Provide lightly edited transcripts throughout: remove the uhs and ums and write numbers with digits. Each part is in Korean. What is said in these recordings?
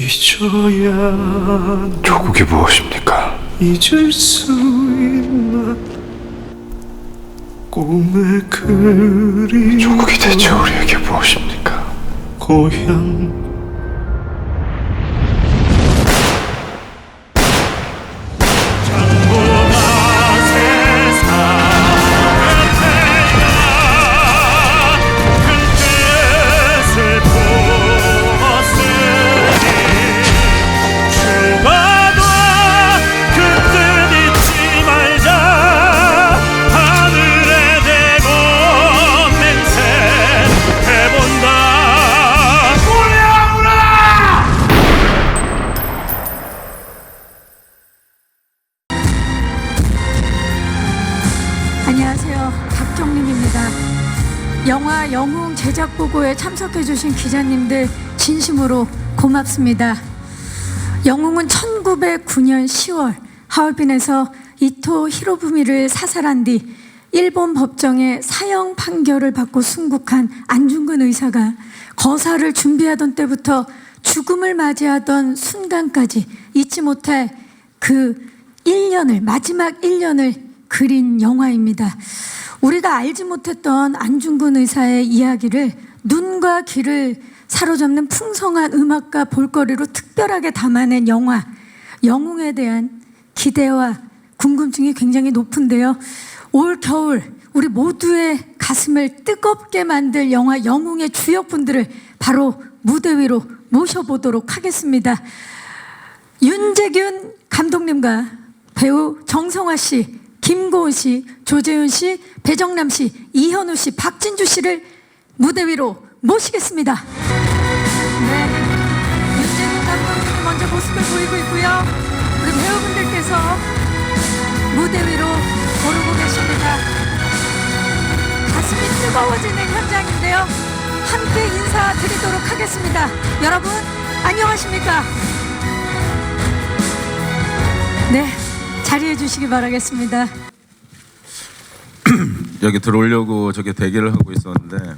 잊어야 조국이 무엇입니까? 잊을 수 있나 꿈의 그림 조국이 대체 우리에게 무엇입니까? 고향 안녕하세요. 박정림입니다. 영화 영웅 제작 보고에 참석해주신 기자님들 진심으로 고맙습니다. 영웅은 1909년 10월 하얼빈에서 이토 히로부미를 사살한 뒤 일본 법정에 사형 판결을 받고 순국한 안중근 의사가 거사를 준비하던 때부터 죽음을 맞이하던 순간까지 잊지 못할 그 1년을, 마지막 1년을 그린 영화입니다. 우리가 알지 못했던 안중근 의사의 이야기를 눈과 귀를 사로잡는 풍성한 음악과 볼거리로 특별하게 담아낸 영화 영웅에 대한 기대와 궁금증이 굉장히 높은데요. 올 겨울 우리 모두의 가슴을 뜨겁게 만들 영화 영웅의 주역분들을 바로 무대 위로 모셔보도록 하겠습니다. 윤재균 감독님과 배우 정성화 씨, 김고은 씨, 조재윤 씨, 배정남 씨, 이현우 씨, 박진주 씨를 무대 위로 모시겠습니다. 네, 윤재균 감독님 먼저 모습을 보이고 있고요. 우리 배우분들께서 무대 위로 오르고 계십니다. 가슴이 뜨거워지는 현장인데요. 함께 인사드리도록 하겠습니다. 여러분 안녕하십니까? 네, 자리해 주시기 바라겠습니다. 여기 들어오려고 저기 대기를 하고 있었는데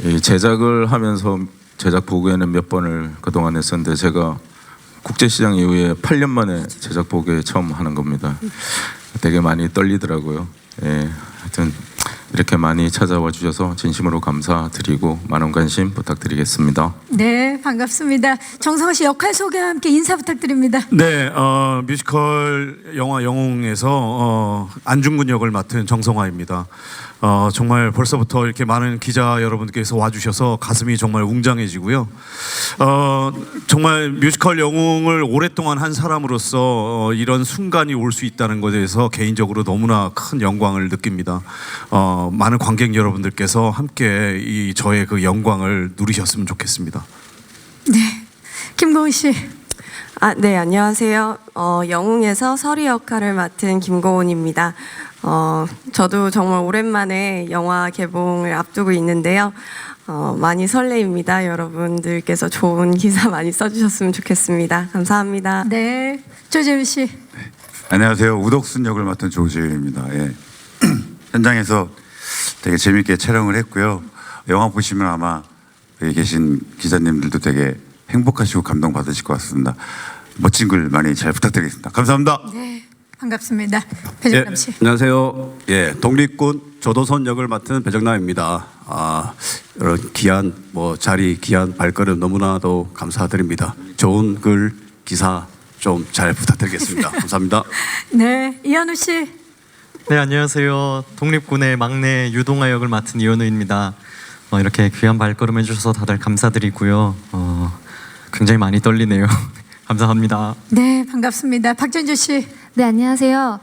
이 제작을 하면서 제작 보고에는 몇 번을 그동안 했었는데 제가 국제시장 이후에 8년 만에 제작 보고에 처음 하는 겁니다. 되게 많이 떨리더라고요. 예, 하여튼 이렇게 많이 찾아와 주셔서 진심으로 감사드리고 많은 관심 부탁드리겠습니다. 네, 반갑습니다. 정성화 씨 역할 소개와 함께 인사 부탁드립니다. 네, 뮤지컬 영화 영웅에서 안중근 역을 맡은 정성화입니다. 정말 벌써부터 이렇게 많은 기자 여러분들께서 와주셔서 가슴이 정말 웅장해지고요. 정말 뮤지컬 영웅을 오랫동안 한 사람으로서 이런 순간이 올 수 있다는 것에 대해서 개인적으로 너무나 큰 영광을 느낍니다. 많은 관객 여러분들께서 함께 이 저의 그 영광을 누리셨으면 좋겠습니다. 네, 김고은 씨. 네, 안녕하세요. 영웅에서 서리 역할을 맡은 김고은입니다. 저도 정말 오랜만에 영화 개봉을 앞두고 있는데요. 많이 설레입니다. 여러분들께서 좋은 기사 많이 써주셨으면 좋겠습니다. 감사합니다. 네, 조재윤 씨. 안녕하세요. 우덕순 역을 맡은 조재윤입니다. 예. 현장에서 되게 재밌게 촬영을 했고요. 영화 보시면 아마 여기 계신 기자님들도 되게 행복하시고 감동받으실 것 같습니다. 멋진 글 많이 잘 부탁드리겠습니다. 감사합니다. 네, 반갑습니다. 배정남 씨. 안녕하세요. 예, 독립군 조도선 역을 맡은 배정남입니다. 이런 귀한 자리, 귀한 발걸음 너무나도 감사드립니다. 좋은 글, 기사 좀 잘 부탁드리겠습니다. 감사합니다. 네, 이현우 씨. 네, 안녕하세요. 독립군의 막내 유동아 역을 맡은 이현우입니다. 이렇게 귀한 발걸음 해주셔서 다들 감사드리고요. 굉장히 많이 떨리네요. 감사합니다. 네, 반갑습니다. 박진주 씨. 네, 안녕하세요.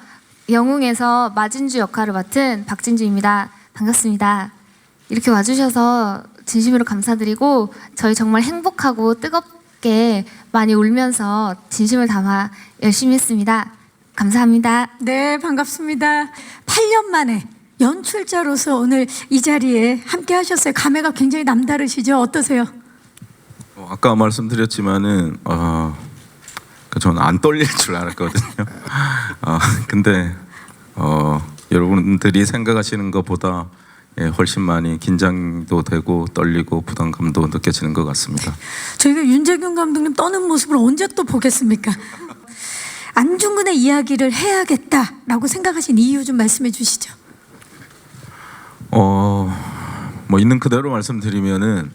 영웅에서 마진주 역할을 맡은 박진주입니다. 반갑습니다. 이렇게 와주셔서 진심으로 감사드리고 저희 정말 행복하고 뜨겁게 많이 울면서 진심을 담아 열심히 했습니다. 감사합니다. 네, 반갑습니다. 8년 만에 연출자로서 오늘 이 자리에 함께 하셨어요. 감회가 굉장히 남다르시죠? 어떠세요? 아까 말씀드렸지만은 저는 안 떨릴 줄 알았거든요. 근데 여러분들이 생각하시는 것보다 훨씬 많이 긴장도 되고 떨리고 부담감도 느껴지는 것 같습니다. 저희가 윤재균 감독님 떠는 모습을 언제 또 보겠습니까? 안중근의 이야기를 해야겠다라고 생각하신 이유 좀 말씀해 주시죠. 뭐 있는 그대로 말씀드리면은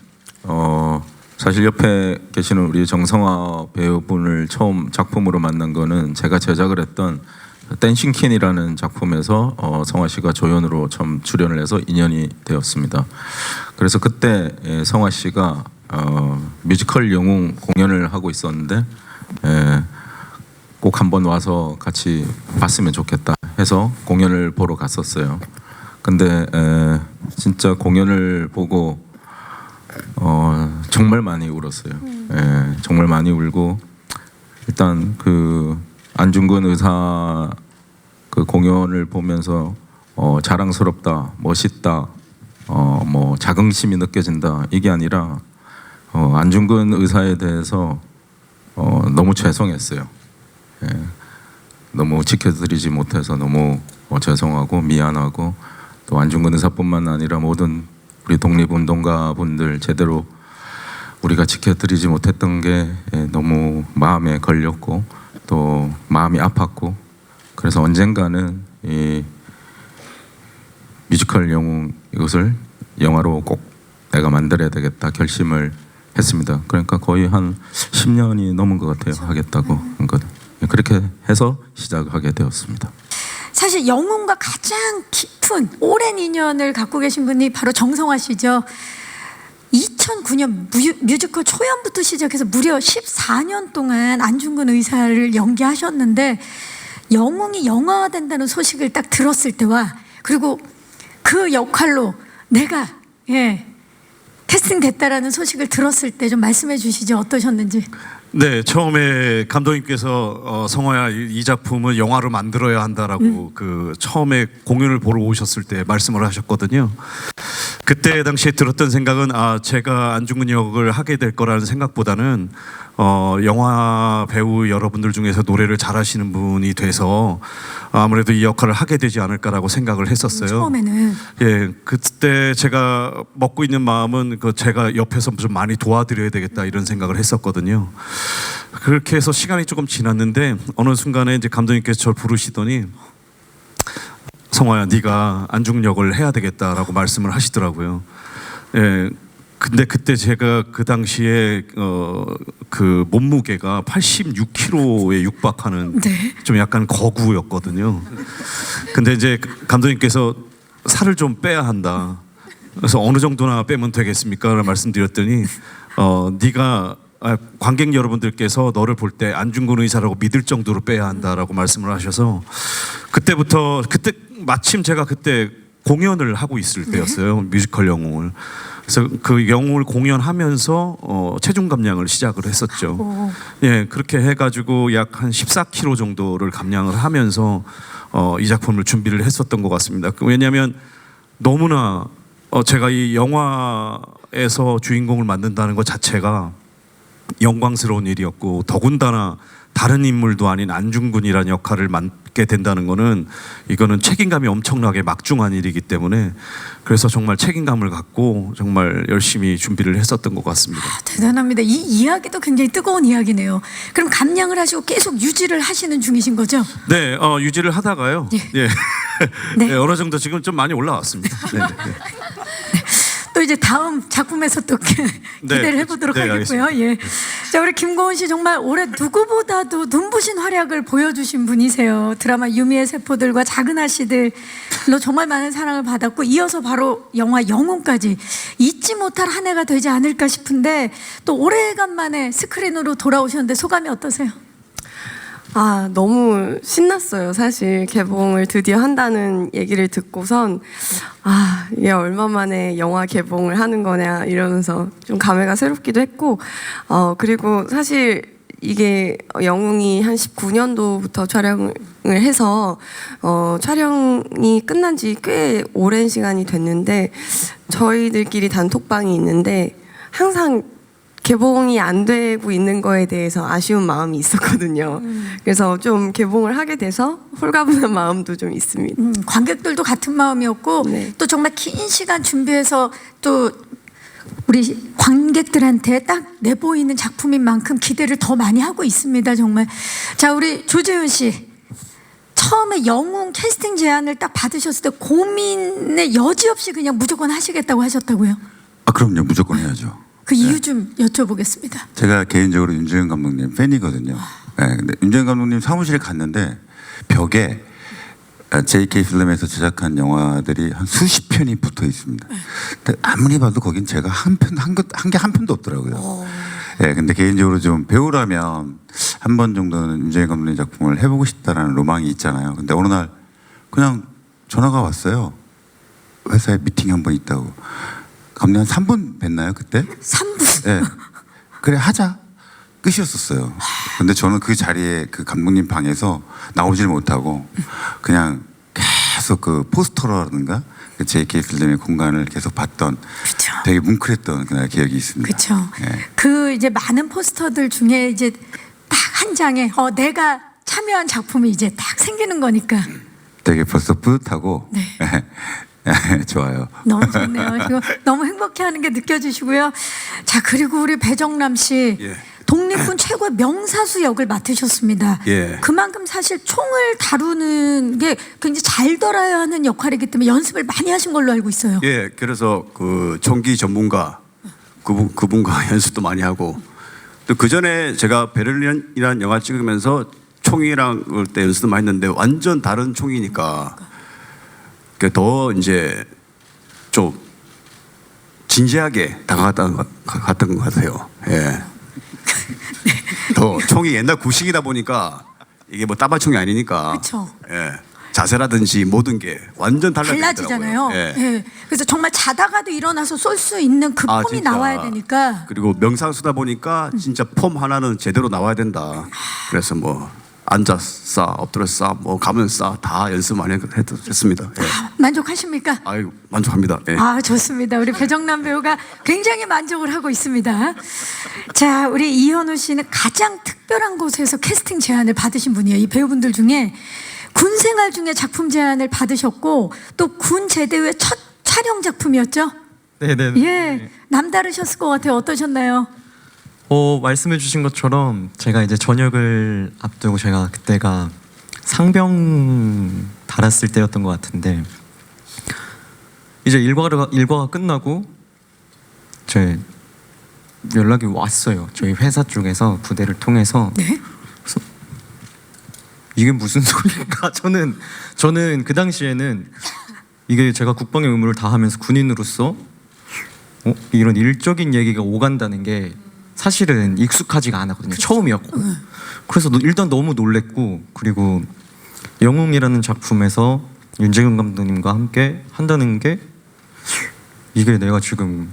사실 옆에 계시는 우리 정성화 배우분을 처음 작품으로 만난 거는 제가 제작을 했던 댄싱 퀸이라는 작품에서 성화 씨가 조연으로 처음 출연을 해서 인연이 되었습니다. 그래서 그때 성화 씨가 뮤지컬 영웅 공연을 하고 있었는데 꼭 한번 와서 같이 봤으면 좋겠다 해서 공연을 보러 갔었어요. 근데 진짜 공연을 보고 정말 많이 울었어요. 정말 많이 울고 일단 그 안중근 의사 그 공연을 보면서 자랑스럽다, 멋있다, 뭐 자긍심이 느껴진다 이게 아니라 안중근 의사에 대해서 너무 죄송했어요. 너무 지켜드리지 못해서 너무 죄송하고 미안하고 또 안중근 의사뿐만 아니라 모든 우리 독립운동가 분들 제대로 우리가 지켜드리지 못했던 게 너무 마음에 걸렸고 또 마음이 아팠고 그래서 언젠가는 이 뮤지컬 영웅 이것을 영화로 꼭 내가 만들어야 되겠다 결심을 했습니다. 그러니까 거의 한 10년이 넘은 것 같아요. 하겠다고 한 것. 그렇게 해서 시작하게 되었습니다. 사실 영웅과 가장 깊은 오랜 인연을 갖고 계신 분이 바로 정성화 씨죠. 2009년 뮤지컬 초연부터 시작해서 무려 14년 동안 안중근 의사를 연기하셨는데 영웅이 영화화된다는 소식을 딱 들었을 때와 그리고 그 역할로 내가 캐스팅됐다라는 소식을 들었을 때 좀 말씀해 주시죠. 어떠셨는지. 네, 처음에 감독님께서 성화야 이 작품은 영화로 만들어야 한다라고 그 처음에 공연을 보러 오셨을 때 말씀을 하셨거든요. 그때 당시에 들었던 생각은 제가 안중근 역을 하게 될 거라는 생각보다는 영화 배우 여러분들 중에서 노래를 잘하시는 분이 돼서 아무래도 이 역할을 하게 되지 않을까라고 생각을 했었어요. 처음에는. 예, 그때 제가 먹고 있는 마음은 제가 옆에서 좀 많이 도와드려야 되겠다 이런 생각을 했었거든요. 그렇게 해서 시간이 조금 지났는데 어느 순간에 이제 감독님께서 저를 부르시더니 성화야, 네가 안중근 역을 해야 되겠다라고 말씀을 하시더라고요. 예. 근데 그때 제가 그 당시에 그 몸무게가 86kg에 육박하는 좀 약간 거구였거든요. 근데 이제 감독님께서 살을 좀 빼야 한다. 그래서 어느 정도나 빼면 되겠습니까? 라는 말씀드렸더니 네가 관객 여러분들께서 너를 볼 때 안중근 의사라고 믿을 정도로 빼야 한다라고 말씀을 하셔서 그때 마침 제가 그때 공연을 하고 있을 때였어요. 뮤지컬 영웅을. 그래서 그 영웅을 공연하면서 체중 감량을 시작을 했었죠. 예, 그렇게 해가지고 약 한 14kg 정도를 감량을 하면서 이 작품을 준비를 했었던 것 같습니다. 왜냐하면 너무나 제가 이 영화에서 주인공을 만든다는 것 자체가 영광스러운 일이었고 더군다나 다른 인물도 아닌 안중근이라는 역할을 맡게 된다는 거는 이거는 책임감이 엄청나게 막중한 일이기 때문에 그래서 정말 책임감을 갖고 정말 열심히 준비를 했었던 것 같습니다. 대단합니다. 이 이야기도 굉장히 뜨거운 이야기네요. 그럼 감량을 하시고 계속 유지를 하시는 중이신 거죠? 네, 유지를 하다가요. 예. 네, 어느 정도 지금 좀 많이 올라왔습니다. 네. 또 이제 다음 작품에서 또 기대를 해보도록 하겠고요. 예. 자, 우리 김고은 씨 정말 올해 누구보다도 눈부신 활약을 보여주신 분이세요. 드라마 유미의 세포들과 작은 아씨들로 정말 많은 사랑을 받았고 이어서 바로 영화 영웅까지 잊지 못할 한 해가 되지 않을까 싶은데 또 오래간만에 스크린으로 돌아오셨는데 소감이 어떠세요? 너무 신났어요. 사실 개봉을 드디어 한다는 얘기를 듣고선 이게 얼마 만에 영화 개봉을 하는 거냐 이러면서 좀 감회가 새롭기도 했고 그리고 사실 이게 영웅이 한 19년도부터 촬영을 해서 촬영이 끝난 지 꽤 오랜 시간이 됐는데 저희들끼리 단톡방이 있는데 항상 개봉이 안 되고 있는 거에 대해서 아쉬운 마음이 있었거든요. 그래서 좀 개봉을 하게 돼서 홀가분한 마음도 좀 있습니다. 관객들도 같은 마음이었고 네. 또 정말 긴 시간 준비해서 또 우리 관객들한테 딱 내보이는 작품인 만큼 기대를 더 많이 하고 있습니다. 정말. 자, 우리 조재훈 씨 처음에 영웅 캐스팅 제안을 딱 받으셨을 때 고민의 여지 없이 그냥 무조건 하시겠다고 하셨다고요? 아 그럼요, 무조건 해야죠. 그 이유 좀 여쭤보겠습니다. 제가 개인적으로 윤재현 감독님 팬이거든요. 네, 근데 윤재현 감독님 사무실에 갔는데 벽에 JK 필름에서 제작한 영화들이 한 수십 편이 붙어 있습니다. 근데 아무리 봐도 거긴 제가 한 편도 없더라고요. 네, 근데 개인적으로 좀 배우라면 한 번 정도는 윤재현 감독님 작품을 해보고 싶다라는 로망이 있잖아요. 근데 어느 날 그냥 전화가 왔어요. 회사에 미팅이 한 번 있다고. 감독님 한 3분 뵀나요 그때? 3분? 네. 그래 하자. 끝이었었어요. 근데 저는 그 자리에 그 감독님 방에서 나오질 못하고 그냥 계속 그 포스터라든가 그 JK 필름의 공간을 계속 봤던 그쵸. 되게 뭉클했던 그날 기억이 있습니다. 그렇죠. 네. 그 이제 많은 포스터들 중에 이제 딱 한 장에 내가 참여한 작품이 이제 딱 생기는 거니까 되게 벌써 뿌듯하고 네. 좋아요. 너무 좋네요. 이거 너무 행복해하는 게 느껴지시고요. 자, 그리고 우리 배정남 씨 예. 독립군 최고의 명사수 역을 맡으셨습니다. 예. 그만큼 사실 총을 다루는 게 굉장히 잘 돌아야 하는 역할이기 때문에 연습을 많이 하신 걸로 알고 있어요. 예, 그래서 그 총기 전문가 그분과 연습도 많이 하고 또 그 전에 제가 베를린이라는 영화 찍으면서 총이랑 그럴 때 연습도 많이 했는데 완전 다른 총이니까 더 이제 좀 진지하게 다가갔던 것 같아요. 예. 더 총이 옛날 구식이다 보니까 이게 뭐 따발총이 아니니까. 그렇죠. 예. 자세라든지 모든 게 완전 달라지잖아요. 예. 예. 그래서 정말 자다가도 일어나서 쏠 수 있는 그 폼이 진짜. 나와야 되니까. 그리고 명상수다 보니까 진짜 폼 하나는 제대로 나와야 된다. 그래서 뭐 앉아 쏴, 엎드려 쏴, 뭐 가면 쏴 다 연습 많이 했습니다. 예. 만족하십니까? 아유 만족합니다. 예. 아, 좋습니다. 우리 배정남 배우가 굉장히 만족을 하고 있습니다. 자, 우리 이현우 씨는 가장 특별한 곳에서 캐스팅 제안을 받으신 분이에요. 이 배우분들 중에 군 생활 중에 작품 제안을 받으셨고 또 군 제대 후에 첫 촬영 작품이었죠? 네네. 예, 남다르셨을 것 같아요. 어떠셨나요? 말씀해주신 것처럼 제가 이제 전역을 앞두고 제가 그때가 상병 달았을 때였던 것 같은데 이제 일과가 끝나고 제 연락이 왔어요. 저희 회사 쪽에서 부대를 통해서. 네. 그래서 이게 무슨 소리인가? 저는 그 당시에는 이게 제가 국방의 의무를 다하면서 군인으로서 이런 일적인 얘기가 오간다는 게 사실은 익숙하지가 않았거든요. 처음이었고. 그래서 일단 너무 놀랬고 그리고 영웅이라는 작품에서 윤재근 감독님과 함께 한다는 게 이게 내가 지금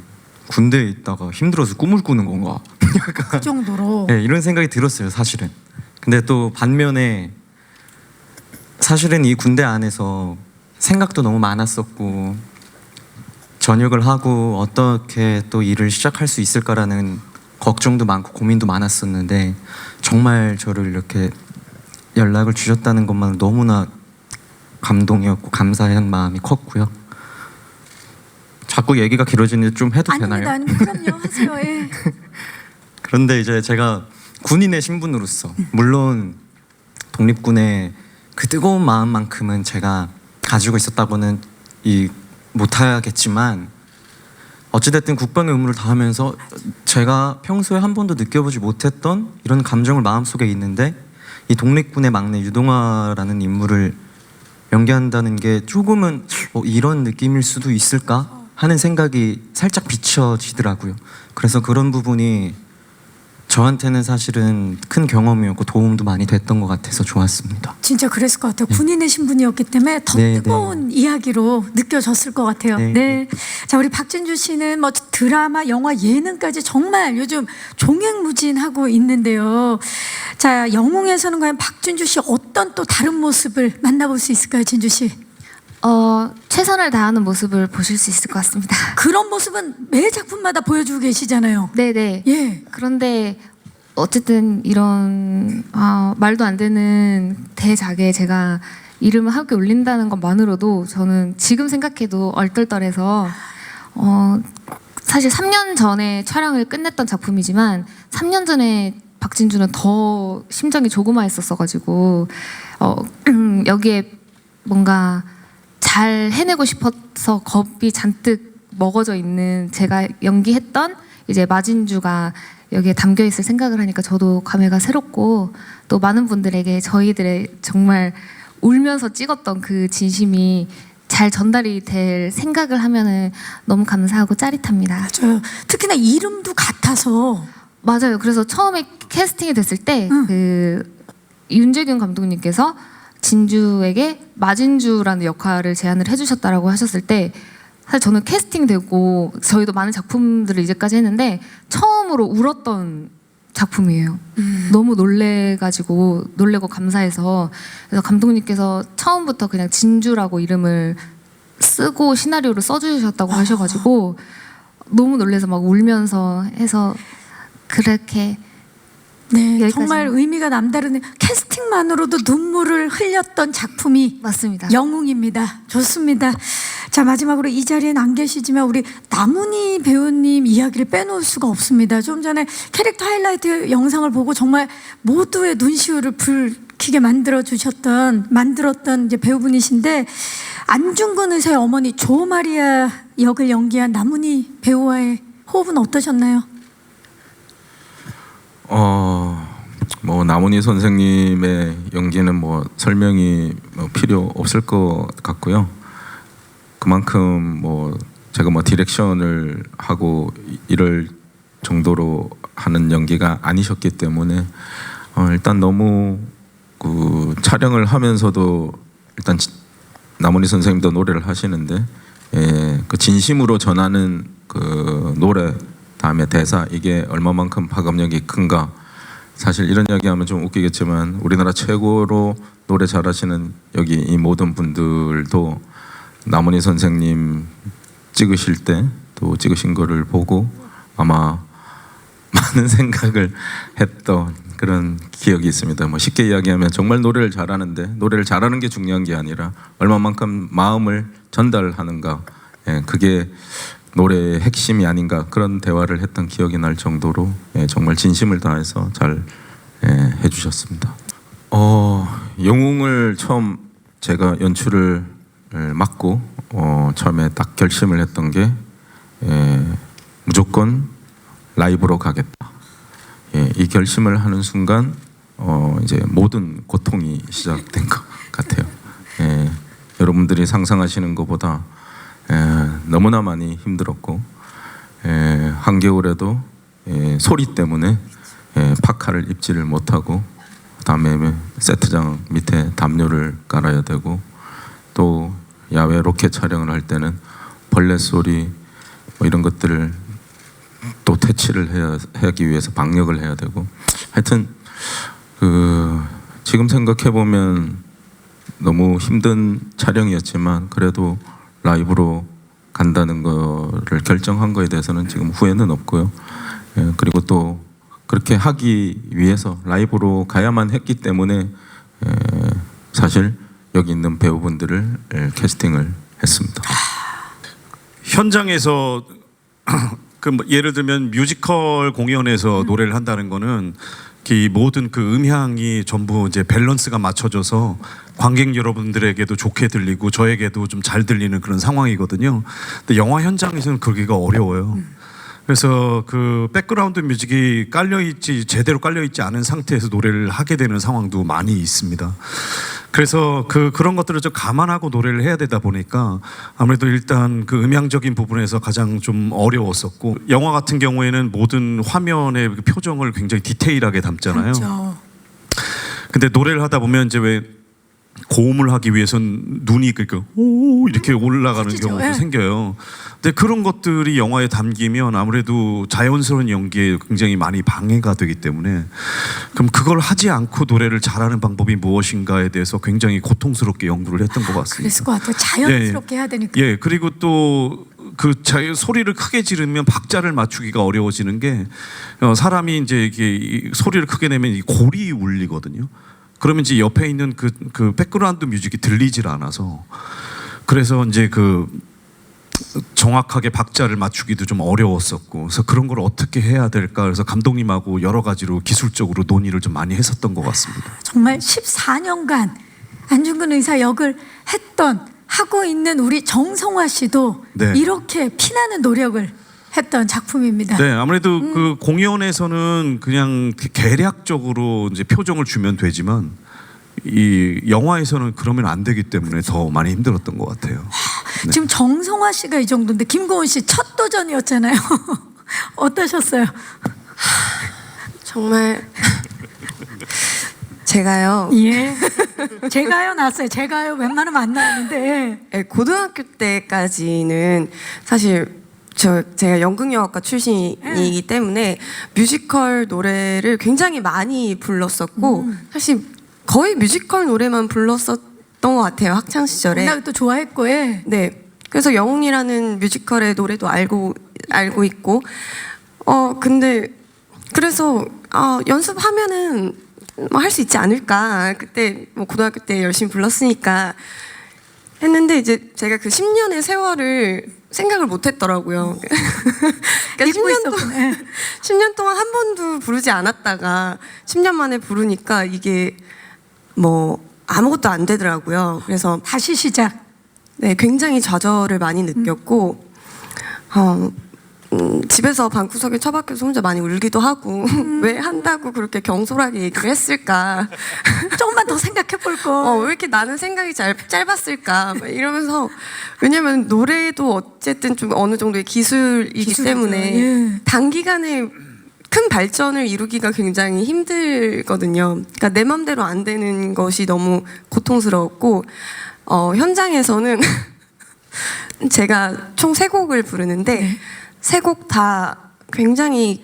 군대에 있다가 힘들어서 꿈을 꾸는 건가? 그 정도로. 네, 이런 생각이 들었어요, 사실은. 근데 또 반면에 사실은 이 군대 안에서 생각도 너무 많았었고 전역을 하고 어떻게 또 일을 시작할 수 있을까라는 걱정도 많고 고민도 많았었는데 정말 저를 이렇게 연락을 주셨다는 것만 너무나 감동이었고 감사한 마음이 컸고요. 자꾸 얘기가 길어지는데 좀 해도 되나요? 아닙니다. 그럼요. 하세요. 예. 그런데 이제 제가 군인의 신분으로서 물론 독립군의 그 뜨거운 마음만큼은 제가 가지고 있었다고는 못하겠지만 어찌됐든 국방의 의무를 다하면서 제가 평소에 한 번도 느껴보지 못했던 이런 감정을 마음속에 있는데 이 독립군의 막내 유동화라는 인물을 연기한다는 게 조금은 이런 느낌일 수도 있을까 하는 생각이 살짝 비춰지더라고요. 그래서 그런 부분이 저한테는 사실은 큰 경험이었고 도움도 많이 됐던 것 같아서 좋았습니다. 진짜 그랬을 것 같아요. 군인의 신분이었기 때문에 더 뜨거운 이야기로 느껴졌을 것 같아요. 네. 자, 우리 박진주 씨는 뭐 드라마, 영화, 예능까지 정말 요즘 종횡무진하고 있는데요. 자, 영웅에서는 과연 박진주 씨 어떤 또 다른 모습을 만나볼 수 있을까요, 진주 씨? 최선을 다하는 모습을 보실 수 있을 것 같습니다. 그런 모습은 매 작품마다 보여주고 계시잖아요. 네네. 예. 그런데 어쨌든 이런 말도 안 되는 대작에 제가 이름을 함께 올린다는 것만으로도 저는 지금 생각해도 얼떨떨해서 사실 3년 전에 촬영을 끝냈던 작품이지만 3년 전에 박진주는 더 심정이 조그마했었어가지고 여기에 뭔가 잘 해내고 싶어서 겁이 잔뜩 먹어져 있는 제가 연기했던 이제 마진주가 여기에 담겨 있을 생각을 하니까 저도 감회가 새롭고 또 많은 분들에게 저희들의 정말 울면서 찍었던 그 진심이 잘 전달이 될 생각을 하면은 너무 감사하고 짜릿합니다. 맞아요. 특히나 이름도 같아서. 맞아요. 그래서 처음에 캐스팅이 됐을 때 그 윤재균 감독님께서 진주에게 마진주라는 역할을 제안을 해주셨다라고 하셨을 때 사실 저는 캐스팅되고 저희도 많은 작품들을 이제까지 했는데 처음으로 울었던 작품이에요. 너무 놀래고 감사해서 그래서 감독님께서 처음부터 그냥 진주라고 이름을 쓰고 시나리오를 써주셨다고 하셔가지고 너무 놀래서 막 울면서 해서 그렇게 네, 여기까지. 정말 의미가 남다른 캐스팅만으로도 눈물을 흘렸던 작품이 맞습니다. 영웅입니다. 좋습니다. 자, 마지막으로 이 자리엔 안 계시지만 우리 남은희 배우님 이야기를 빼놓을 수가 없습니다. 좀 전에 캐릭터 하이라이트 영상을 보고 정말 모두의 눈시울을 붉히게 만들었던 이제 배우분이신데 안중근 의사의 어머니 조마리아 역을 연기한 남은희 배우와의 호흡은 어떠셨나요? 뭐 남은희 선생님의 연기는 뭐 설명이 필요 없을 것 같고요. 그만큼 뭐 제가 뭐 디렉션을 하고 이럴 정도로 하는 연기가 아니셨기 때문에 일단 너무 그 촬영을 하면서도 일단 남은희 선생님도 노래를 하시는데 그 진심으로 전하는 그 노래 다음에 대사 이게 얼마만큼 파급력이 큰가. 사실 이런 이야기하면 좀 웃기겠지만 우리나라 최고로 노래 잘하시는 여기 이 모든 분들도 남은희 선생님 찍으실 때 또 찍으신 거를 보고 아마 많은 생각을 했던 그런 기억이 있습니다. 뭐 쉽게 이야기하면 정말 노래를 잘하는데 노래를 잘하는 게 중요한 게 아니라 얼마만큼 마음을 전달하는가. 그게 노래의 핵심이 아닌가 그런 대화를 했던 기억이 날 정도로 정말 진심을 다해서 잘 해주셨습니다. 영웅을 처음 제가 연출을 맡고 처음에 딱 결심을 했던 게 무조건 라이브로 가겠다. 이 결심을 하는 순간 이제 모든 고통이 시작된 것 같아요. 여러분들이 상상하시는 것보다 너무나 많이 힘들었고 한겨울에도 소리 때문에 파카를 입지를 못하고 그다음에 세트장 밑에 담요를 깔아야 되고 또 야외 로켓 촬영을 할 때는 벌레 소리 뭐 이런 것들을 또 퇴치를 하기 위해서 방역을 해야 되고 하여튼 그 지금 생각해 보면 너무 힘든 촬영이었지만 그래도 라이브로 간다는 거를 결정한 거에 대해서는 지금 후회는 없고요. 그리고 또 그렇게 하기 위해서 라이브로 가야만 했기 때문에 사실 여기 있는 배우분들을 캐스팅을 했습니다. 현장에서 그 뭐 예를 들면 뮤지컬 공연에서 노래를 한다는 거는 이 모든 그 음향이 전부 이제 밸런스가 맞춰져서 관객 여러분들에게도 좋게 들리고 저에게도 좀 잘 들리는 그런 상황이거든요. 근데 영화 현장에서는 그러기가 어려워요. 그래서 그 백그라운드 뮤직이 제대로 깔려 있지 않은 상태에서 노래를 하게 되는 상황도 많이 있습니다. 그래서 그런 것들을 좀 감안하고 노래를 해야 되다 보니까 아무래도 일단 그 음향적인 부분에서 가장 좀 어려웠었고 영화 같은 경우에는 모든 화면의 그 표정을 굉장히 디테일하게 담잖아요. 그렇죠. 근데 노래를 하다 보면 이제 왜 고음을 하기 위해선 눈이 그러니까 오 이렇게 올라가는 커지죠. 경우도 예. 생겨요. 근데 그런 것들이 영화에 담기면 아무래도 자연스러운 연기에 굉장히 많이 방해가 되기 때문에 그럼 그걸 하지 않고 노래를 잘하는 방법이 무엇인가에 대해서 굉장히 고통스럽게 연구를 했던 것 같습니다. 그랬을 것 같아요. 자연스럽게 해야 되니까. 예, 그리고 또 그 소리를 크게 지르면 박자를 맞추기가 어려워지는 게 사람이 이제 이게 소리를 크게 내면 이 골이 울리거든요. 그러면 이제 옆에 있는 그 백그라운드 뮤직이 들리질 않아서 그래서 이제 그 정확하게 박자를 맞추기도 좀 어려웠었고 그래서 그런 걸 어떻게 해야 될까 그래서 감독님하고 여러 가지로 기술적으로 논의를 좀 많이 했었던 것 같습니다. 정말 14년간 안중근 의사 역을 하고 있는 우리 정성화 씨도 네. 이렇게 피나는 노력을 했던 작품입니다. 네, 아무래도 그 공연에서는 그냥 계략적으로 이제 표정을 주면 되지만 이 영화에서는 그러면 안 되기 때문에 더 많이 힘들었던 것 같아요. 네. 지금 정성화 씨가 이 정도인데 김고은 씨 첫 도전이었잖아요. 어떠셨어요? 정말 제가요. 예. 제가요 났어요. 제가요 웬만하면 안 나왔는데. 예, 고등학교 때까지는 사실 제가 연극영화과 출신이기 때문에 뮤지컬 노래를 굉장히 많이 불렀었고 사실 거의 뮤지컬 노래만 불렀었던 것 같아요. 학창 시절에. 음악도 좋아했고, 예. 네. 그래서 영웅이라는 뮤지컬의 노래도 알고 있고 근데 그래서 연습하면은 뭐 할 수 있지 않을까. 그때 뭐 고등학교 때 열심히 불렀으니까 했는데 이제 제가 그 10년의 세월을 생각을 못 했더라고요. 그러니까 잊고 있었구나. 예. 10년 동안 한 번도 부르지 않았다가 10년 만에 부르니까 이게 뭐 아무것도 안 되더라고요. 그래서 다시 시작. 네, 굉장히 좌절을 많이 느꼈고 집에서 방구석에 처박혀서 혼자 많이 울기도 하고 왜 한다고 그렇게 경솔하게 얘기를 했을까. 조금만 더 생각해 볼 거. 왜 이렇게 나는 생각이 짧았을까 막 이러면서 왜냐면 노래도 어쨌든 좀 어느 정도의 기술이기 기술이죠. 때문에 예. 단기간에 큰 발전을 이루기가 굉장히 힘들거든요. 그러니까 내 맘대로 안 되는 것이 너무 고통스러웠고 현장에서는 제가 총 3곡을 부르는데 3곡 다 굉장히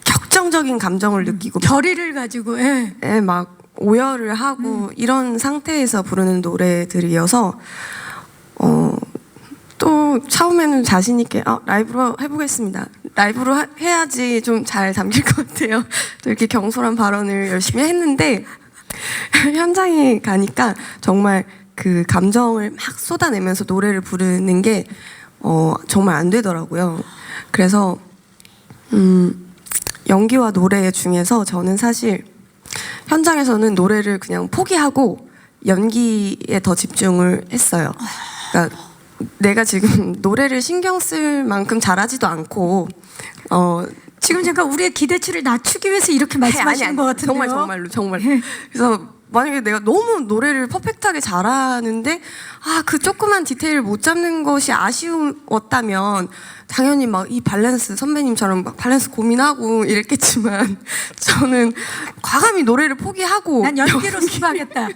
격정적인 감정을 느끼고 결의를 가지고, 예. 막 오열을 하고 이런 상태에서 부르는 노래들이어서 또 처음에는 자신 있게 라이브로 해보겠습니다. 라이브로 해야지 좀 잘 담길 것 같아요. 또 이렇게 경솔한 발언을 열심히 했는데 현장에 가니까 정말 그 감정을 막 쏟아내면서 노래를 부르는 게 정말 안 되더라고요. 그래서 연기와 노래 중에서 저는 사실 현장에서는 노래를 그냥 포기하고 연기에 더 집중을 했어요. 그러니까 내가 지금 노래를 신경 쓸 만큼 잘하지도 않고 지금 잠깐 우리의 기대치를 낮추기 위해서 이렇게 말씀하시는 것 같은데요. 정말. 그래서 만약에 내가 너무 노래를 퍼펙트하게 잘하는데 그 조그만 디테일을 못 잡는 것이 아쉬웠다면 당연히 막 이 밸런스 선배님처럼 막 밸런스 고민하고 이랬겠지만 저는 과감히 노래를 포기하고 난 연기로 수고하겠다.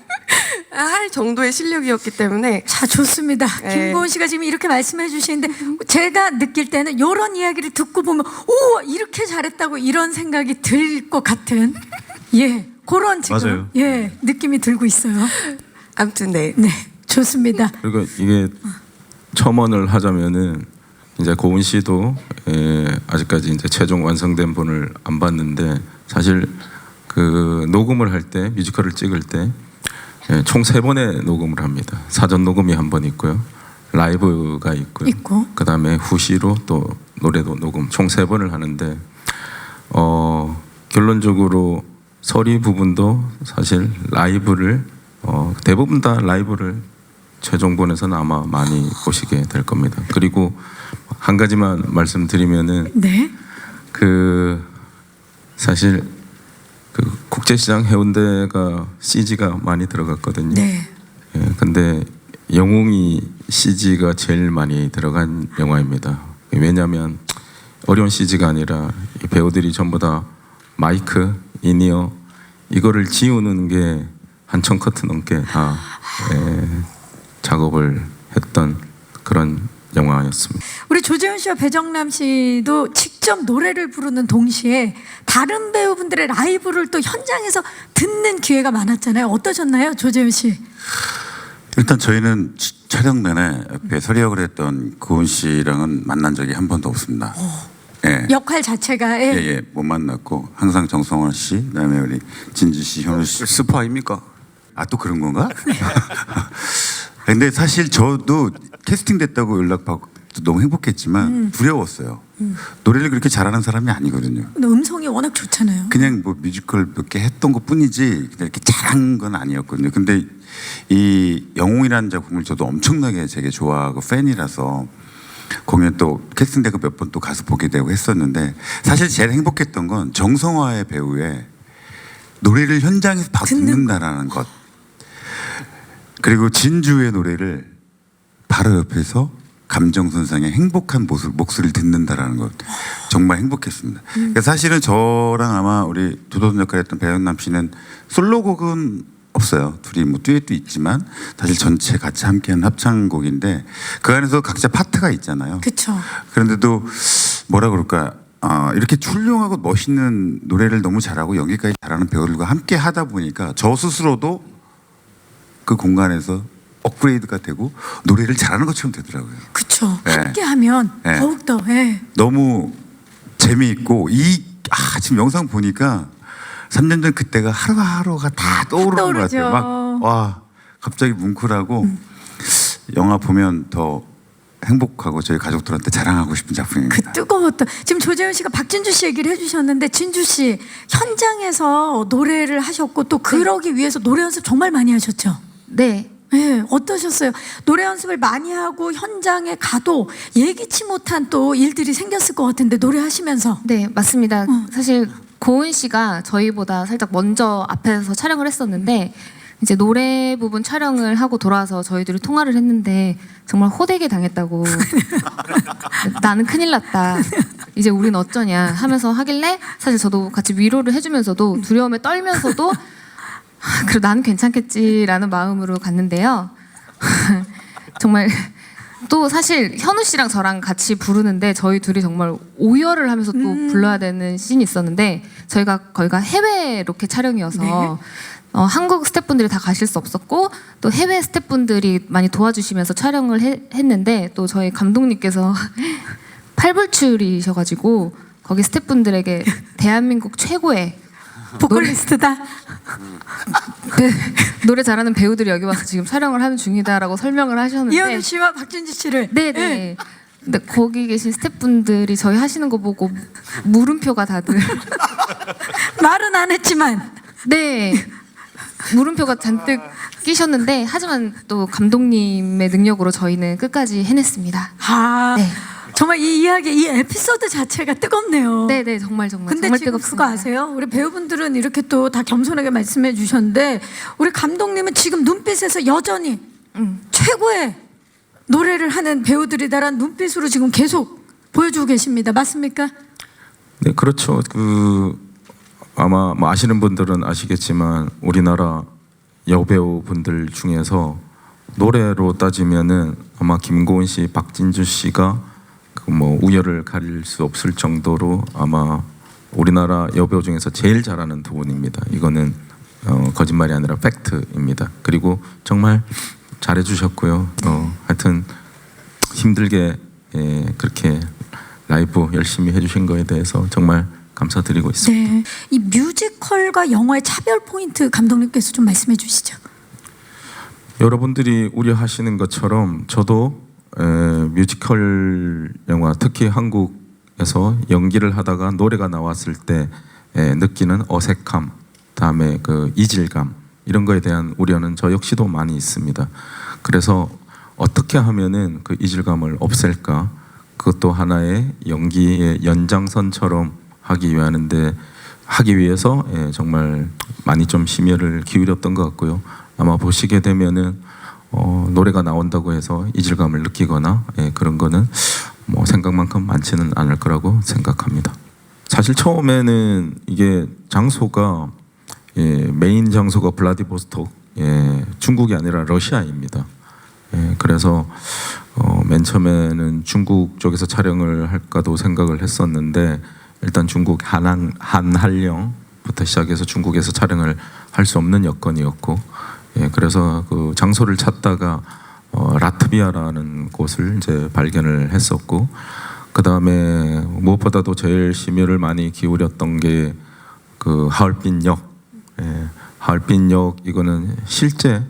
할 정도의 실력이었기 때문에. 자, 좋습니다. 네. 김고은 씨가 지금 이렇게 말씀해 주시는데 제가 느낄 때는 이런 이야기를 듣고 보면 오, 이렇게 잘했다고 이런 생각이 들 것 같은 그런 지금 맞아요. 느낌이 들고 있어요. 아무튼 네. 네, 좋습니다. 그리고 이게 첨언을 하자면은 이제 고은 씨도 아직까지 이제 최종 완성된 분을 안 봤는데 사실 그 녹음을 할 때 뮤지컬을 찍을 때 총 3번의 녹음을 합니다. 사전 녹음이 한 번 있고요, 라이브가 있고요. 그다음에 후시로 또 노래도 녹음 총 3번을 하는데 결론적으로 서리 부분도 사실 라이브를 대부분 다 라이브를 최종본에서는 아마 많이 보시게 될 겁니다. 그리고 한 가지만 말씀드리면은 그 사실 그 국제시장 해운대가 CG가 많이 들어갔거든요. 근데 영웅이 CG가 제일 많이 들어간 영화입니다. 왜냐하면 어려운 CG가 아니라 이 배우들이 전부 다 마이크, 인이어 이거를 지우는 게 한 1000커트 넘게 다 작업을 했던 그런 영화였습니다. 우리 조재훈 씨와 배정남 씨도 직접 노래를 부르는 동시에 다른 배우분들의 라이브를 또 현장에서 듣는 기회가 많았잖아요. 어떠셨나요, 조재훈 씨? 일단 저희는 촬영 내내 옆에 서리역을 했던 고은 씨랑은 만난 적이 한 번도 없습니다. 예. 역할 자체가 예, 못 만났고 항상 정성원 씨, 그다음에 우리 진주 씨, 현우 씨. 스파 아닙니까? 아, 또 그런 건가? 근데 사실 저도 캐스팅 됐다고 연락받고 너무 행복했지만 두려웠어요. 노래를 그렇게 잘하는 사람이 아니거든요. 근데 음성이 워낙 좋잖아요. 그냥 뭐 뮤지컬 몇 개 했던 것 뿐이지 그냥 이렇게 잘한 건 아니었거든요. 근데 이 영웅이라는 작품을 저도 엄청나게 되게 좋아하고 팬이라서 공연 또 캐스팅되고 몇 번 또 가서 보게 되고 했었는데 사실 제일 행복했던 건 정성화의 배우의 노래를 현장에서 바로 듣는다라는 것. 그리고 진주의 노래를 바로 옆에서 감정선상의 행복한 목소리를 듣는다라는 것. 정말 행복했습니다. 그러니까 사실은 저랑 아마 우리 두도선 역할을 했던 배현남 씨는 솔로곡은 없어요. 둘이 뭐 듀엣도 있지만 사실 전체 같이 함께한 합창곡인데 그 안에서 각자 파트가 있잖아요. 그렇죠. 그런데도 뭐라 그럴까 이렇게 훌륭하고 멋있는 노래를 너무 잘하고 연기까지 잘하는 배우들과 함께 하다 보니까 저 스스로도 그 공간에서 업그레이드가 되고 노래를 잘하는 것처럼 되더라고요. 그렇죠. 네. 함께하면 네. 더욱더 너무 재미있고 지금 영상 보니까 3년 전 그때가 하루하루가 다 떠오르는 것 같아요. 막 와 갑자기 뭉클하고 영화 보면 더 행복하고 저희 가족들한테 자랑하고 싶은 작품입니다. 그 뜨거웠던 지금 조재훈 씨가 박진주 씨 얘기를 해주셨는데 진주 씨 현장에서 노래를 하셨고 또 그러기 위해서 노래 연습 정말 많이 하셨죠? 네. 네, 어떠셨어요? 노래 연습을 많이 하고 현장에 가도 예기치 못한 또 일들이 생겼을 것 같은데 노래하시면서. 네, 맞습니다. 사실 고은 씨가 저희보다 살짝 먼저 앞에서 촬영을 했었는데 이제 노래 부분 촬영을 하고 돌아와서 저희들이 통화를 했는데 정말 호되게 당했다고 나는 큰일 났다. 이제 우린 어쩌냐 하면서 하길래 사실 저도 같이 위로를 해주면서도 두려움에 떨면서도 그래 나는 괜찮겠지라는 마음으로 갔는데요. 정말 또 사실 현우 씨랑 저랑 같이 부르는데 저희 둘이 정말 오열을 하면서 또 불러야 되는 씬이 있었는데 거기가 해외 로켓 촬영이어서 네. 한국 스태프분들이 다 가실 수 없었고 또 해외 스태프분들이 많이 도와주시면서 촬영을 했는데 또 저희 감독님께서 팔불출이셔가지고 거기 스태프분들에게 대한민국 최고의 보컬리스트다. 노래 잘하는 배우들이 여기 와서 지금 촬영을 하는 중이다라고 설명을 하셨는데 이현우 씨와 박진주 씨를. 네네. 근데 거기 계신 스태프분들이 저희 하시는 거 보고 물음표가 다들 말은 안 했지만. 네 물음표가 잔뜩 끼셨는데 하지만 또 감독님의 능력으로 저희는 끝까지 해냈습니다. 네. 네. 정말 이 이야기, 이 에피소드 자체가 뜨겁네요. 네네 정말 근데 정말 지금 뜨겁습니다. 그거 아세요? 우리 배우분들은 이렇게 또 다 겸손하게 말씀해 주셨는데 우리 감독님은 지금 눈빛에서 여전히 최고의 노래를 하는 배우들이다라는 눈빛으로 지금 계속 보여주고 계십니다. 맞습니까? 네, 그렇죠. 아마 뭐 아시는 분들은 아시겠지만 우리나라 여배우 분들 중에서 노래로 따지면은 아마 김고은 씨, 박진주 씨가 뭐 우열을 가릴 수 없을 정도로 아마 우리나라 여배우 중에서 제일 잘하는 두 분입니다. 이거는 거짓말이 아니라 팩트입니다. 그리고 정말 잘해주셨고요. 하여튼 힘들게 그렇게 라이브 열심히 해주신 거에 대해서 정말 감사드리고 있습니다. 네. 이 뮤지컬과 영화의 차별 포인트 감독님께서 좀 말씀해 주시죠. 여러분들이 우려하시는 것처럼 저도 뮤지컬 영화 특히 한국에서 연기를 하다가 노래가 나왔을 때 느끼는 어색함, 다음에 그 이질감 이런 거에 대한 우려는 저 역시도 많이 있습니다. 그래서 어떻게 하면은 그 이질감을 없앨까? 그것도 하나의 연기의 연장선처럼 하기 위해서 정말 많이 좀 심혈을 기울였던 것 같고요. 아마 보시게 되면은 노래가 나온다고 해서 이질감을 느끼거나 그런 거는 뭐 생각만큼 많지는 않을 거라고 생각합니다. 사실 처음에는 이게 장소가 메인 장소가 블라디보스톡 중국이 아니라 러시아입니다. 그래서 맨 처음에는 중국 쪽에서 촬영을 할까도 생각을 했었는데 일단 중국 한한령부터 시작해서 중국에서 촬영을 할 수 없는 여건이었고, 그래서 그 장소를 찾다가 라트비아라는 곳을 이제 발견을 했었고, 그 다음에 무엇보다도 제일 심혈을 많이 기울였던 게 그 하얼빈역. 하얼빈역 이거는 실제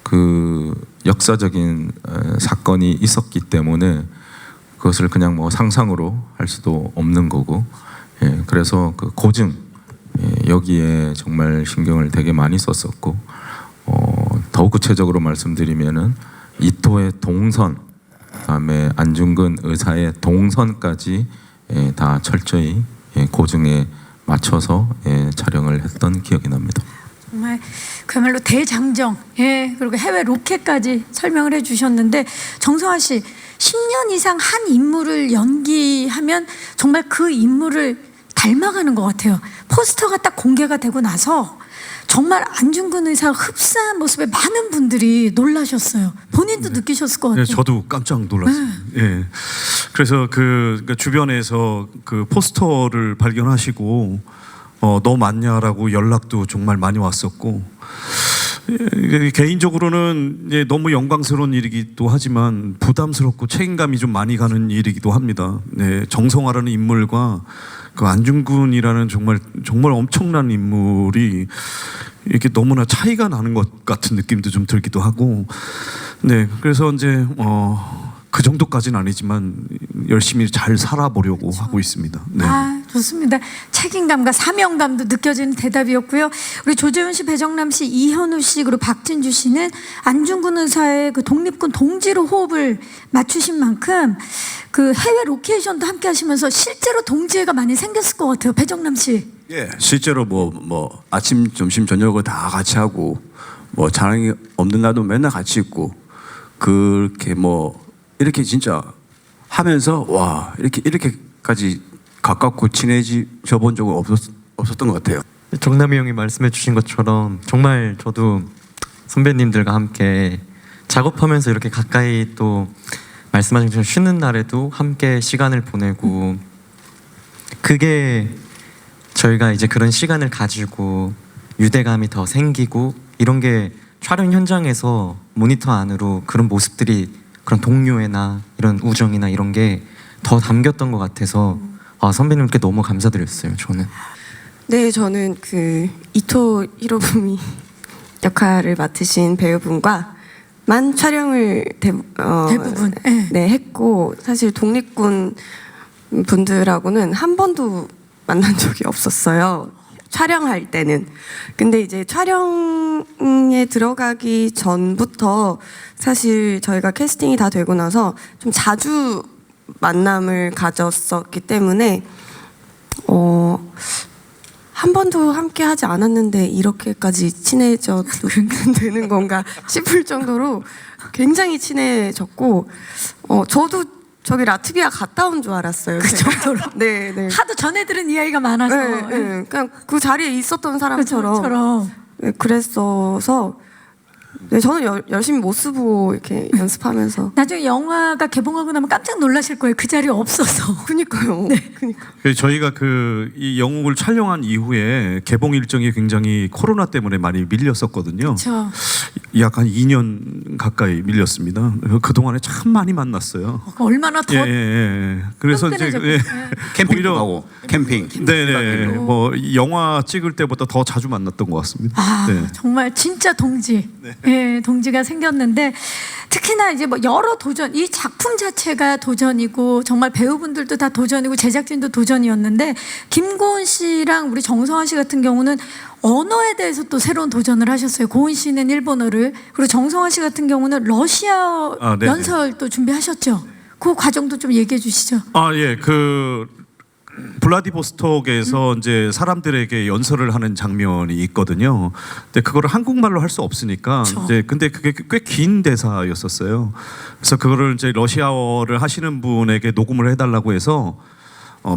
그 역사적인 사건이 있었기 때문에 그것을 그냥 뭐 상상으로 할 수도 없는 거고, 그래서 그 고증 여기에 정말 신경을 되게 많이 썼었고, 더욱 구체적으로 말씀드리면은 이토의 동선, 그다음에 안중근 의사의 동선까지 다 철저히 고증에 맞춰서 촬영을 했던 기억이 납니다. 정말 그야말로 대장정, 그리고 해외 로켓까지 설명을 해주셨는데, 정성화 씨 10년 이상 한 인물을 연기하면 정말 그 인물을 닮아가는 것 같아요. 포스터가 딱 공개가 되고 나서 정말 안중근 의사 흡사한 모습에 많은 분들이 놀라셨어요. 본인도 느끼셨을 것 같아요. 네, 저도 깜짝 놀랐어요. 예. 그래서 그러니까 주변에서 그 포스터를 발견하시고 너 맞냐라고 연락도 정말 많이 왔었고, 개인적으로는 너무 영광스러운 일이기도 하지만 부담스럽고 책임감이 좀 많이 가는 일이기도 합니다. 정성화라는 인물과 그 안중근이라는 정말 엄청난 인물이 이렇게 너무나 차이가 나는 것 같은 느낌도 좀 들기도 하고, 그래서 이제 그 정도까지는 아니지만 열심히 잘 살아보려고 하고 있습니다. 아, 좋습니다. 책임감과 사명감도 느껴지는 대답이었고요. 우리 조재훈 씨, 배정남 씨, 이현우 씨, 그리고 박진주 씨는 안중근 의사의 그 독립군 동지로 호흡을 맞추신 만큼 그 해외 로케이션도 함께 하시면서 실제로 동지애가 많이 생겼을 것 같아요. 배정남 씨. 예, 실제로 뭐 아침, 점심, 저녁을 다 같이 하고, 뭐 촬영이 없는 날도 맨날 같이 있고, 그렇게 뭐 이렇게 하면서 와 이렇게까지 가깝고 친해져 본 적은 없었던 것 같아요. 정남이 형이 말씀해 주신 것처럼 정말 저도 선배님들과 함께 작업하면서 이렇게 가까이, 또 말씀하신 것처럼 쉬는 날에도 함께 시간을 보내고, 그게 저희가 이제 그런 시간을 가지고 유대감이 더 생기고, 이런 게 촬영 현장에서 모니터 안으로 그런 모습들이, 그런 동료애나 이런 우정이나 이런 게 더 담겼던 것 같아서 선배님께 너무 감사드렸어요. 저는. 네, 저는 그 이토 히로부미 역할을 맡으신 배우분과만 촬영을 대부분 했고, 사실 독립군 분들하고는 한 번도 만난 적이 없었어요. 촬영할 때는. 근데 이제 촬영에 들어가기 전부터 사실 저희가 캐스팅이 다 되고 나서 좀 자주 만남을 가졌었기 때문에 한 번도 함께 하지 않았는데 이렇게까지 친해져도 되는 건가 싶을 정도로 굉장히 친해졌고, 저도 저기 라트비아 갔다 온 줄 알았어요. 그 정도로. 네. 하도 전해 들은 이야기가 많아서. 그냥 그 자리에 있었던 사람처럼. 그처럼. 그랬어서 저는 열심히 모습 보고 이렇게 연습하면서. 나중에 영화가 개봉하고 나면 깜짝 놀라실 거예요. 그 자리에 없어서. 그니까요. 저희가 이 영웅을 촬영한 이후에 개봉 일정이 굉장히 코로나 때문에 많이 밀렸었거든요. 그렇죠. 약 한 2년 가까이 밀렸습니다. 그 동안에 참 많이 만났어요. 얼마나 더. 그래서 이제 캠핑도 가고 캠핑. 네네. 뭐 영화 찍을 때보다 더 자주 만났던 것 같습니다. 정말 진짜 동지. 동지가 생겼는데, 특히나 이제 뭐 여러 도전, 이 작품 자체가 도전이고 정말 배우분들도 다 도전이고 제작진도 도전이었는데, 김고은 씨랑 우리 정성화 씨 같은 경우는 언어에 대해서 또 새로운 도전을 하셨어요. 고은 씨는 일본어를, 그리고 정성화 씨 같은 경우는 러시아 연설도 준비하셨죠. 그 과정도 좀 얘기해 주시죠. 블라디보스톡에서 이제 사람들에게 연설을 하는 장면이 있거든요. 근데 그거를 한국말로 할 수 없으니까 이제 근데 그게 꽤 긴 대사였었어요. 그래서 그거를 이제 러시아어를 하시는 분에게 녹음을 해달라고 해서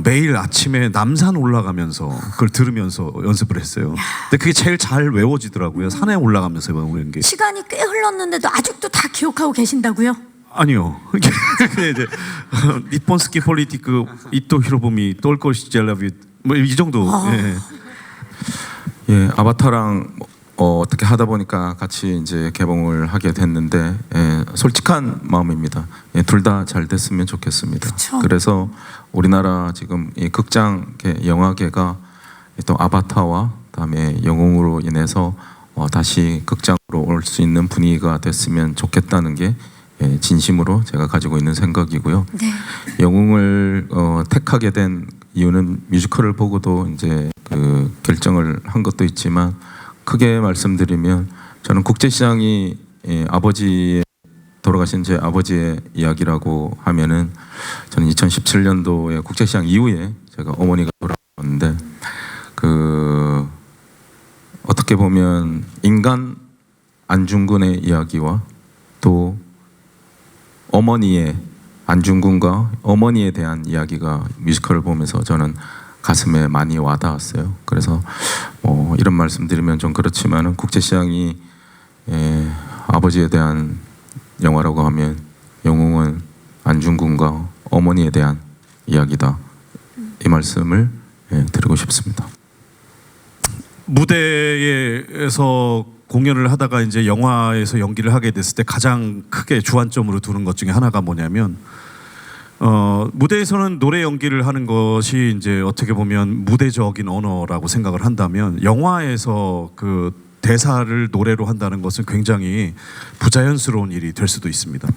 매일 아침에 남산 올라가면서 그걸 들으면서 연습을 했어요. 근데 그게 제일 잘 외워지더라고요. 산에 올라가면서 외우는 게. 시간이 꽤 흘렀는데도 아직도 다 기억하고 계신다고요? 아니요. 근데 이제 니폰스키 폴리티크 이토 히로부미 똘코시 젤라비 뭐 이 정도. 예. 예, 아바타랑 어떻게 하다 보니까 같이 이제 개봉을 하게 됐는데 솔직한 마음입니다. 둘 다 잘 됐으면 좋겠습니다. 그쵸. 그래서 우리나라 지금 이 극장계, 영화계가 또 아바타와 그다음에 영웅으로 인해서 다시 극장으로 올 수 있는 분위기가 됐으면 좋겠다는 게 진심으로 제가 가지고 있는 생각이고요. 네. 영웅을 택하게 된 이유는 뮤지컬을 보고도 이제 그 결정을 한 것도 있지만 크게 말씀드리면 저는 국제시장이 아버지의 돌아가신 제 아버지의 이야기라고 하면은 저는 2017년도에 국제시장 이후에 제가 어머니가 돌아가셨는데 그 어떻게 보면 인간 안중근의 이야기와 또 어머니의 안중근과 어머니에 대한 이야기가 뮤지컬을 보면서 저는 가슴에 많이 와닿았어요. 그래서 이런 말씀드리면 좀 그렇지만은 국제시장이 아버지에 대한 영화라고 하면 영웅은 안중근과 어머니에 대한 이야기다. 이 말씀을 드리고 싶습니다. 무대에서 공연을 하다가 이제 영화에서 연기를 하게 됐을 때 가장 크게 주안점으로 두는 것 중에 하나가 뭐냐면 무대에서는 노래 연기를 하는 것이 이제 어떻게 보면 무대적인 언어라고 생각을 한다면 영화에서 그 대사를 노래로 한다는 것은 굉장히 부자연스러운 일이 될 수도 있습니다.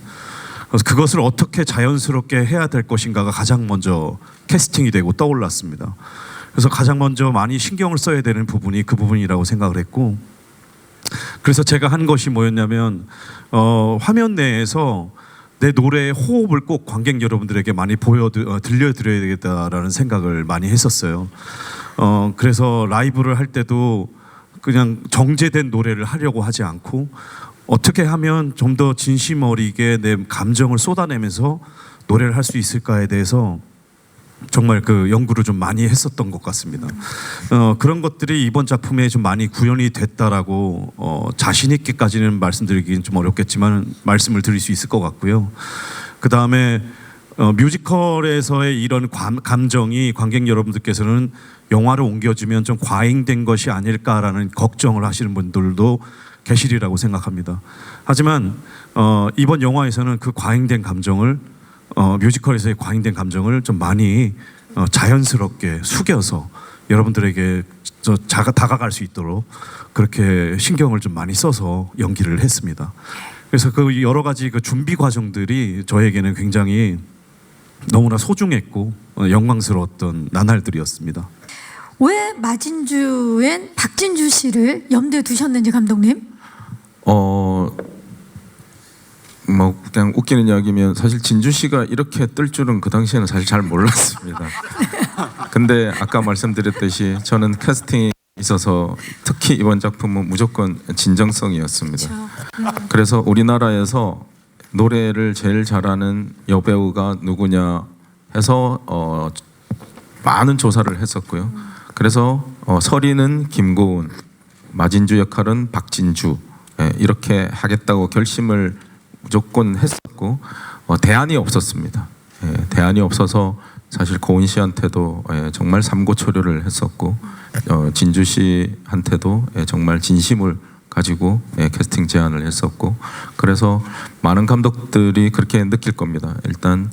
그래서 그것을 어떻게 자연스럽게 해야 될 것인가가 가장 먼저 캐스팅이 되고 떠올랐습니다. 그래서 가장 먼저 많이 신경을 써야 되는 부분이 그 부분이라고 생각을 했고, 그래서 제가 한 것이 뭐였냐면 화면 내에서 내 노래의 호흡을 꼭 관객 여러분들에게 많이 들려드려야 되겠다라는 생각을 많이 했었어요. 그래서 라이브를 할 때도 그냥 정제된 노래를 하려고 하지 않고 어떻게 하면 좀 더 진심 어리게 내 감정을 쏟아내면서 노래를 할 수 있을까에 대해서 정말 그 연구를 좀 많이 했었던 것 같습니다. 그런 것들이 이번 작품에 좀 많이 구현이 됐다라고 자신 있게까지는 말씀드리기는 좀 어렵겠지만 말씀을 드릴 수 있을 것 같고요. 그 다음에 뮤지컬에서의 이런 감정이 관객 여러분들께서는 영화로 옮겨지면 좀 과잉된 것이 아닐까라는 걱정을 하시는 분들도 계시리라고 생각합니다. 하지만 이번 영화에서는 그 과잉된 감정을 뮤지컬에서의 과잉된 감정을 좀 많이 자연스럽게 숙여서 여러분들에게 다가갈 수 있도록 그렇게 신경을 좀 많이 써서 연기를 했습니다. 그래서 그 여러 가지 그 준비 과정들이 저에게는 굉장히 너무나 소중했고 영광스러웠던 나날들이었습니다. 왜 마진주엔 박진주 씨를 염두에 두셨는지 감독님? 뭐 그냥 웃기는 이야기면 사실 진주 씨가 이렇게 뜰 줄은 그 당시에는 사실 잘 몰랐습니다. 근데 아까 말씀드렸듯이 저는 캐스팅에 있어서 특히 이번 작품은 무조건 진정성이었습니다. 그래서 우리나라에서 노래를 제일 잘하는 여배우가 누구냐 해서 많은 조사를 했었고요. 그래서 서리는 김고은, 마진주 역할은 박진주 이렇게 하겠다고 결심을 무조건 했었고 대안이 없었습니다. 대안이 없어서 사실 고은 씨한테도 정말 삼고초려를 했었고 진주 씨한테도 정말 진심을 가지고 캐스팅 제안을 했었고, 그래서 많은 감독들이 그렇게 느낄 겁니다. 일단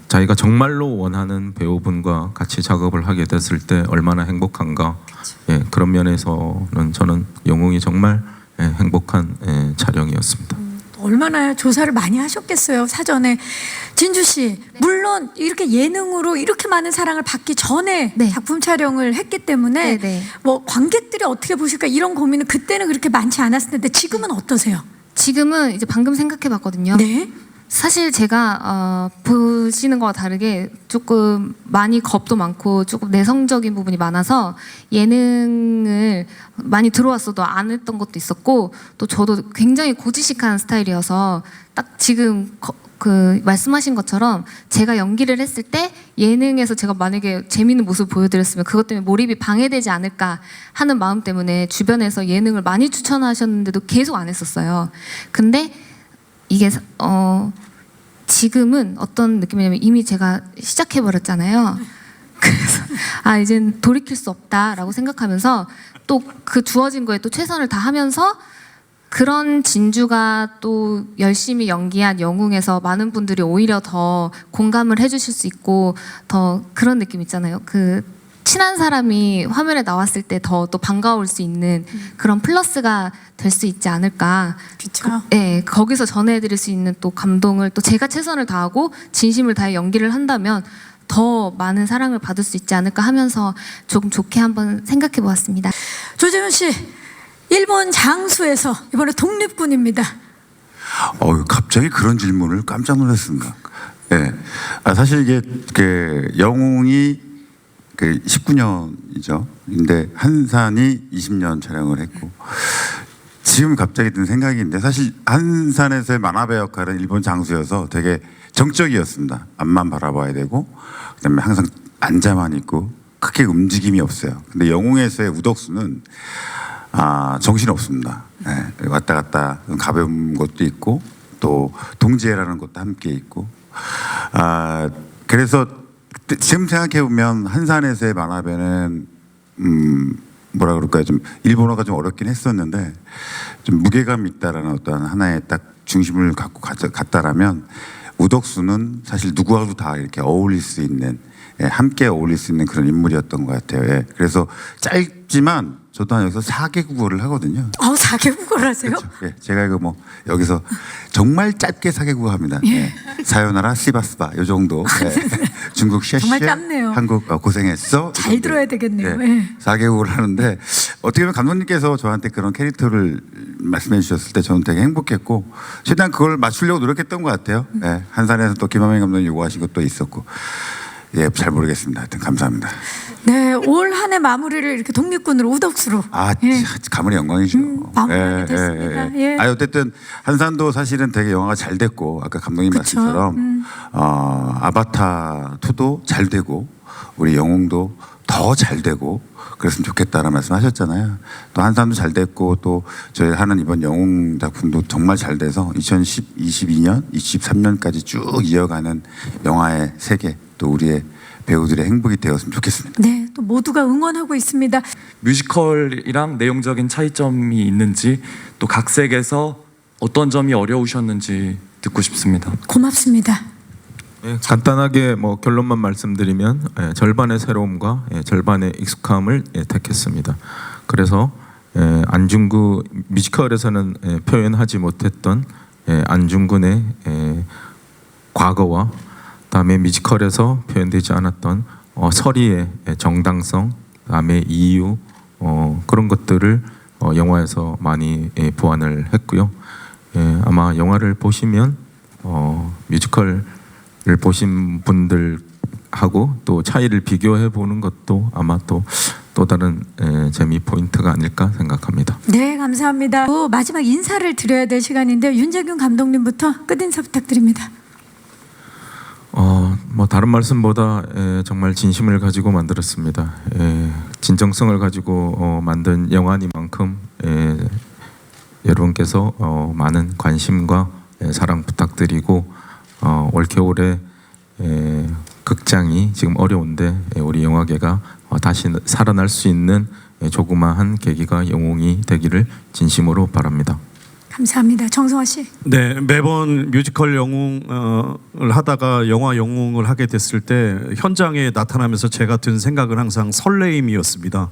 자기가 정말로 원하는 배우분과 같이 작업을 하게 됐을 때 얼마나 행복한가. 그런 면에서는 저는 영웅이 정말 행복한 촬영이었습니다. 얼마나 조사를 많이 하셨겠어요, 사전에. 진주 씨, 물론 이렇게 예능으로 이렇게 많은 사랑을 받기 전에 네. 작품 촬영을 했기 때문에 네네. 뭐 관객들이 어떻게 보실까 이런 고민은 그때는 그렇게 많지 않았을 텐데 지금은 어떠세요? 지금은 이제 방금 생각해봤거든요. 네. 사실 제가 보시는 거와 다르게 조금 많이 겁도 많고 조금 내성적인 부분이 많아서 예능을 많이 들어왔어도 안 했던 것도 있었고, 또 저도 굉장히 고지식한 스타일이어서 딱 지금 그 말씀하신 것처럼 제가 연기를 했을 때 예능에서 제가 만약에 재미있는 모습을 보여드렸으면 그것 때문에 몰입이 방해되지 않을까 하는 마음 때문에 주변에서 예능을 많이 추천하셨는데도 계속 안 했었어요. 근데 이게 지금은 어떤 느낌이냐면 이미 제가 시작해버렸잖아요. 그래서 이젠 돌이킬 수 없다라고 생각하면서 또 그 주어진 거에 또 최선을 다하면서 그런 진주가 또 열심히 연기한 영웅에서 많은 분들이 오히려 더 공감을 해주실 수 있고 더 그런 느낌 있잖아요. 그 친한 사람이 화면에 나왔을 때 더 또 반가울 수 있는 그런 플러스가 될 수 있지 않을까. 그렇죠. 네, 거기서 전해드릴 수 있는 또 감동을 또 제가 최선을 다하고 진심을 다해 연기를 한다면 더 많은 사랑을 받을 수 있지 않을까 하면서 조금 좋게 한번 생각해 보았습니다. 조재현 씨, 일본 장수에서 이번에 독립군입니다. 갑자기 그런 질문을 깜짝 놀랐습니다. 예. 사실 이게 그 영웅이 그 19년이죠. 근데 한산이 20년 촬영을 했고 지금 갑자기 든 생각인데 사실 한산에서의 만화배 역할은 일본 장수여서 되게 정적이었습니다. 앞만 바라봐야 되고 그다음에 항상 앉아만 있고 크게 움직임이 없어요. 근데 영웅에서의 우덕수는 정신 없습니다. 네, 왔다 갔다 가벼운 것도 있고 또 동지애라는 것도 함께 있고 그래서 지금 생각해 보면 한산에서의 만화배는 뭐라 그럴까요? 좀 일본어가 좀 어렵긴 했었는데 좀 무게감 있다라는 어떤 하나의 딱 중심을 갖고 갔다라면 우덕수는 사실 누구와도 다 이렇게 어울릴 수 있는 함께 어울릴 수 있는 그런 인물이었던 것 같아요. 그래서 짧지만 저도 여기서 4개국어를 하거든요. 4개국어를 하세요? 그렇죠. 제가 이거 뭐 여기서 정말 짧게 4개국어 합니다. 사요나라 시바스바 요 정도. 중국 셰셰, 정말 짧네요. 한국 고생했어. 잘 들어야 되겠네요. 4개국어를 하는데 어떻게 보면 감독님께서 저한테 그런 캐릭터를 말씀해 주셨을 때 저는 되게 행복했고 최대한 그걸 맞추려고 노력했던 것 같아요. 한산에서 또 김하민 감독님 요구하신 것도 있었고 잘 모르겠습니다. 하여튼 감사합니다. 네, 올 한 해 마무리를 이렇게 독립군으로 우덕수로. 가문의 영광이죠. 마무리가 됐습니다. 어쨌든 한산도 사실은 되게 영화가 잘 됐고 아까 감독님 그쵸. 말씀처럼 아바타 2도 잘 되고 우리 영웅도 더 잘 되고 그랬으면 좋겠다라는 말씀하셨잖아요. 또 한산도 잘 됐고 또 저희 하는 이번 영웅 작품도 정말 잘 돼서 2022년, 23년까지 쭉 이어가는 영화의 세계 또 우리의 배우들의 행복이 되었으면 좋겠습니다. 네, 또 모두가 응원하고 있습니다. 뮤지컬이랑 내용적인 차이점이 있는지 또 각색에서 어떤 점이 어려우셨는지 듣고 싶습니다. 고맙습니다. 간단하게 뭐 결론만 말씀드리면 절반의 새로움과 절반의 익숙함을 택했습니다. 그래서 안중구 뮤지컬에서는 표현하지 못했던 안중근의 과거와 다음에 뮤지컬에서 표현되지 않았던 서리의 정당성, 다음에 이유 그런 것들을 영화에서 많이 보완을 했고요. 아마 영화를 보시면 뮤지컬을 보신 분들하고 또 차이를 비교해 보는 것도 아마 또 다른 재미 포인트가 아닐까 생각합니다. 네, 감사합니다. 마지막 인사를 드려야 될 시간인데요. 윤재균 감독님부터 끝인사 부탁드립니다. 뭐 다른 말씀보다 정말 진심을 가지고 만들었습니다. 진정성을 가지고 만든 영화니만큼 여러분께서 많은 관심과 사랑 부탁드리고 올겨울에 극장이 지금 어려운데 우리 영화계가 다시 살아날 수 있는 조그마한 계기가 영웅이 되기를 진심으로 바랍니다. 감사합니다. 정성화 씨. 네, 매번 뮤지컬 영웅을 하다가 영화 영웅을 하게 됐을 때 현장에 나타나면서 제가 든 생각은 항상 설레임이었습니다.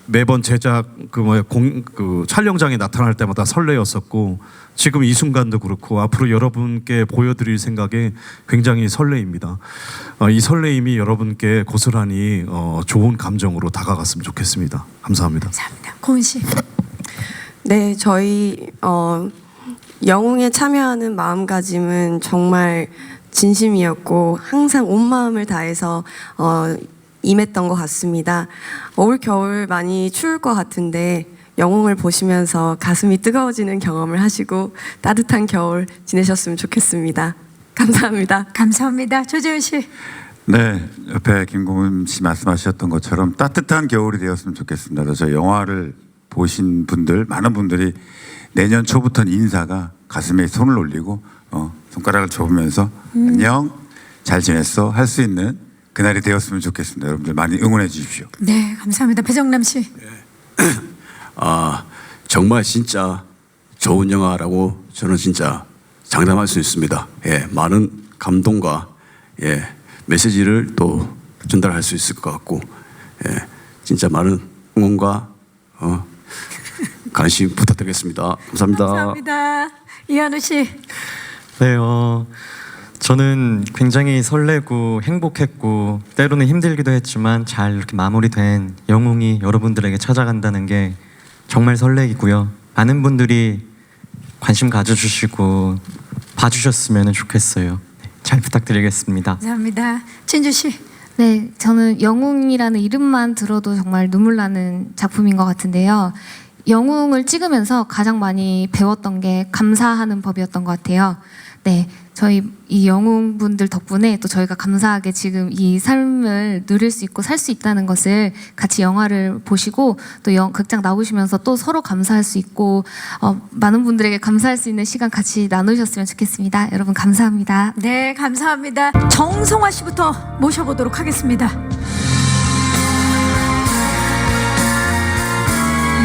매번 제작 그 촬영장에 나타날 때마다 설레였었고 지금 이 순간도 그렇고 앞으로 여러분께 보여드릴 생각에 굉장히 설레입니다. 이 설레임이 여러분께 고스란히 좋은 감정으로 다가갔으면 좋겠습니다. 감사합니다. 감사합니다. 고은 씨. 네, 저희 영웅에 참여하는 마음가짐은 정말 진심이었고 항상 온 마음을 다해서 임했던 것 같습니다. 올 겨울 많이 추울 것 같은데 영웅을 보시면서 가슴이 뜨거워지는 경험을 하시고 따뜻한 겨울 지내셨으면 좋겠습니다. 감사합니다. 감사합니다. 조재훈 씨. 네, 옆에 김고은 씨 말씀하셨던 것처럼 따뜻한 겨울이 되었으면 좋겠습니다. 저 영화를 보신 분들, 많은 분들이 내년 초부터는 인사가 가슴에 손을 올리고 손가락을 접으면서 안녕, 잘 지냈어 할 수 있는 그날이 되었으면 좋겠습니다. 여러분들 많이 응원해 주십시오. 네, 감사합니다. 배정남 씨. 정말 진짜 좋은 영화라고 저는 진짜 장담할 수 있습니다. 예, 많은 감동과 메시지를 또 전달할 수 있을 것 같고, 진짜 많은 응원과 관심 부탁드리겠습니다. 감사합니다. 감사합니다. 이한우 씨. 네, 저는 굉장히 설레고 행복했고 때로는 힘들기도 했지만 잘 이렇게 마무리된 영웅이 여러분들에게 찾아간다는 게 정말 설레이고요. 많은 분들이 관심 가져주시고 봐주셨으면 좋겠어요. 네, 잘 부탁드리겠습니다. 감사합니다. 진주 씨. 네, 저는 영웅이라는 이름만 들어도 정말 눈물 나는 작품인 것 같은데요. 영웅을 찍으면서 가장 많이 배웠던 게 감사하는 법이었던 것 같아요. 네, 저희 이 영웅분들 덕분에 또 저희가 감사하게 지금 이 삶을 누릴 수 있고 살 수 있다는 것을 같이 영화를 보시고 또 극장 나오시면서 또 서로 감사할 수 있고 많은 분들에게 감사할 수 있는 시간 같이 나누셨으면 좋겠습니다. 여러분 감사합니다. 네, 감사합니다. 정성화 씨부터 모셔보도록 하겠습니다.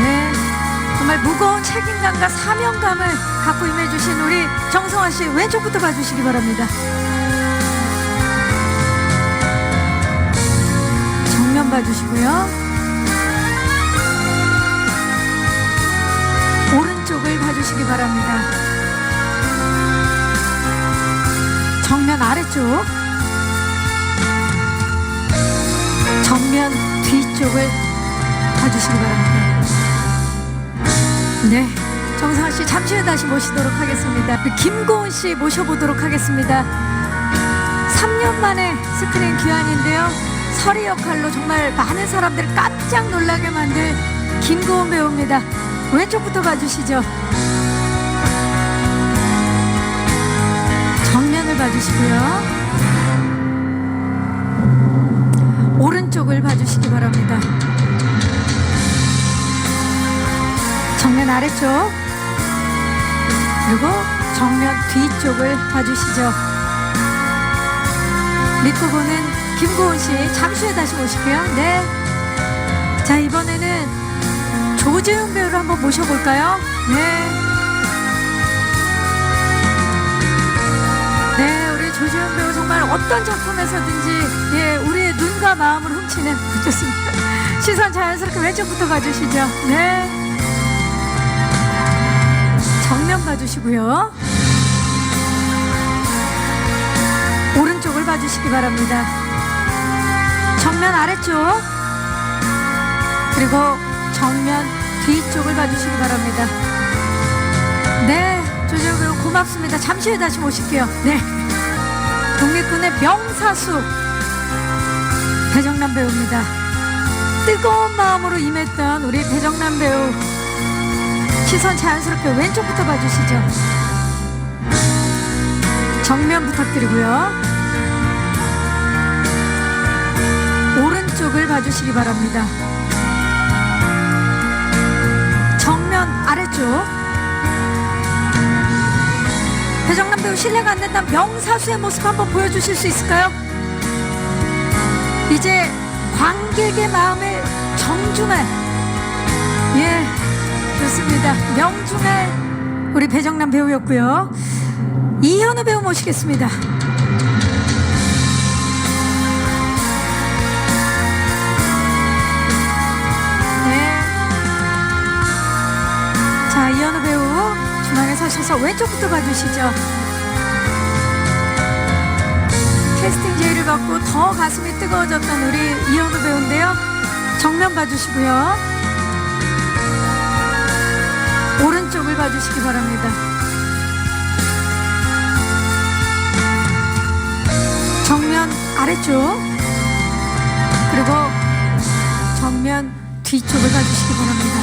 네, 정말 무거운 책임감과 사명감을 갖고 임해주신 우리 정성화 씨 왼쪽부터 봐주시기 바랍니다. 정면 봐주시고요. 오른쪽을 봐주시기 바랍니다. 정면 아래쪽, 정면 뒤쪽을 봐주시기 바랍니다. 네, 정상아 씨 잠시 후에 다시 모시도록 하겠습니다. 김고은 씨 모셔보도록 하겠습니다. 3년 만에 스크린 귀환인데요. 서리 역할로 정말 많은 사람들을 깜짝 놀라게 만들 김고은 배우입니다. 왼쪽부터 봐주시죠. 정면을 봐주시고요. 오른쪽을 봐주시기 바랍니다. 정면 아래쪽, 그리고 정면 뒤쪽을 봐주시죠. 밑부분은 김고은 씨 잠시 후에 다시 모실게요. 네. 자, 이번에는 조재훈 배우를 한번 모셔볼까요? 네. 네, 우리 조재훈 배우 정말 어떤 작품에서든지 우리의 눈과 마음을 훔치는 좋습니다. 시선 자연스럽게 왼쪽부터 봐주시죠. 네. 정면 봐주시고요. 오른쪽을 봐주시기 바랍니다. 정면 아래쪽, 그리고 정면 뒤쪽을 봐주시기 바랍니다. 네, 조재훈 배우 고맙습니다. 잠시 후에 다시 모실게요. 네, 독립군의 명사수 배정남 배우입니다. 뜨거운 마음으로 임했던 우리 배정남 배우, 시선 자연스럽게 왼쪽부터 봐주시죠. 정면 부탁드리고요. 오른쪽을 봐주시기 바랍니다. 정면 아래쪽. 배정남 배우 실례가 안 된다면 명사수의 모습 한번 보여주실 수 있을까요? 이제 관객의 마음을 정중할, 좋습니다. 명중할 우리 배정남 배우였고요. 이현우 배우 모시겠습니다. 네. 자, 이현우 배우 중앙에 서셔서 왼쪽부터 봐주시죠. 캐스팅 제의를 받고 더 가슴이 뜨거워졌던 우리 이현우 배우인데요. 정면 봐주시고요. 오른쪽을 봐주시기 바랍니다. 정면 아래쪽, 그리고 정면 뒤쪽을 봐주시기 바랍니다.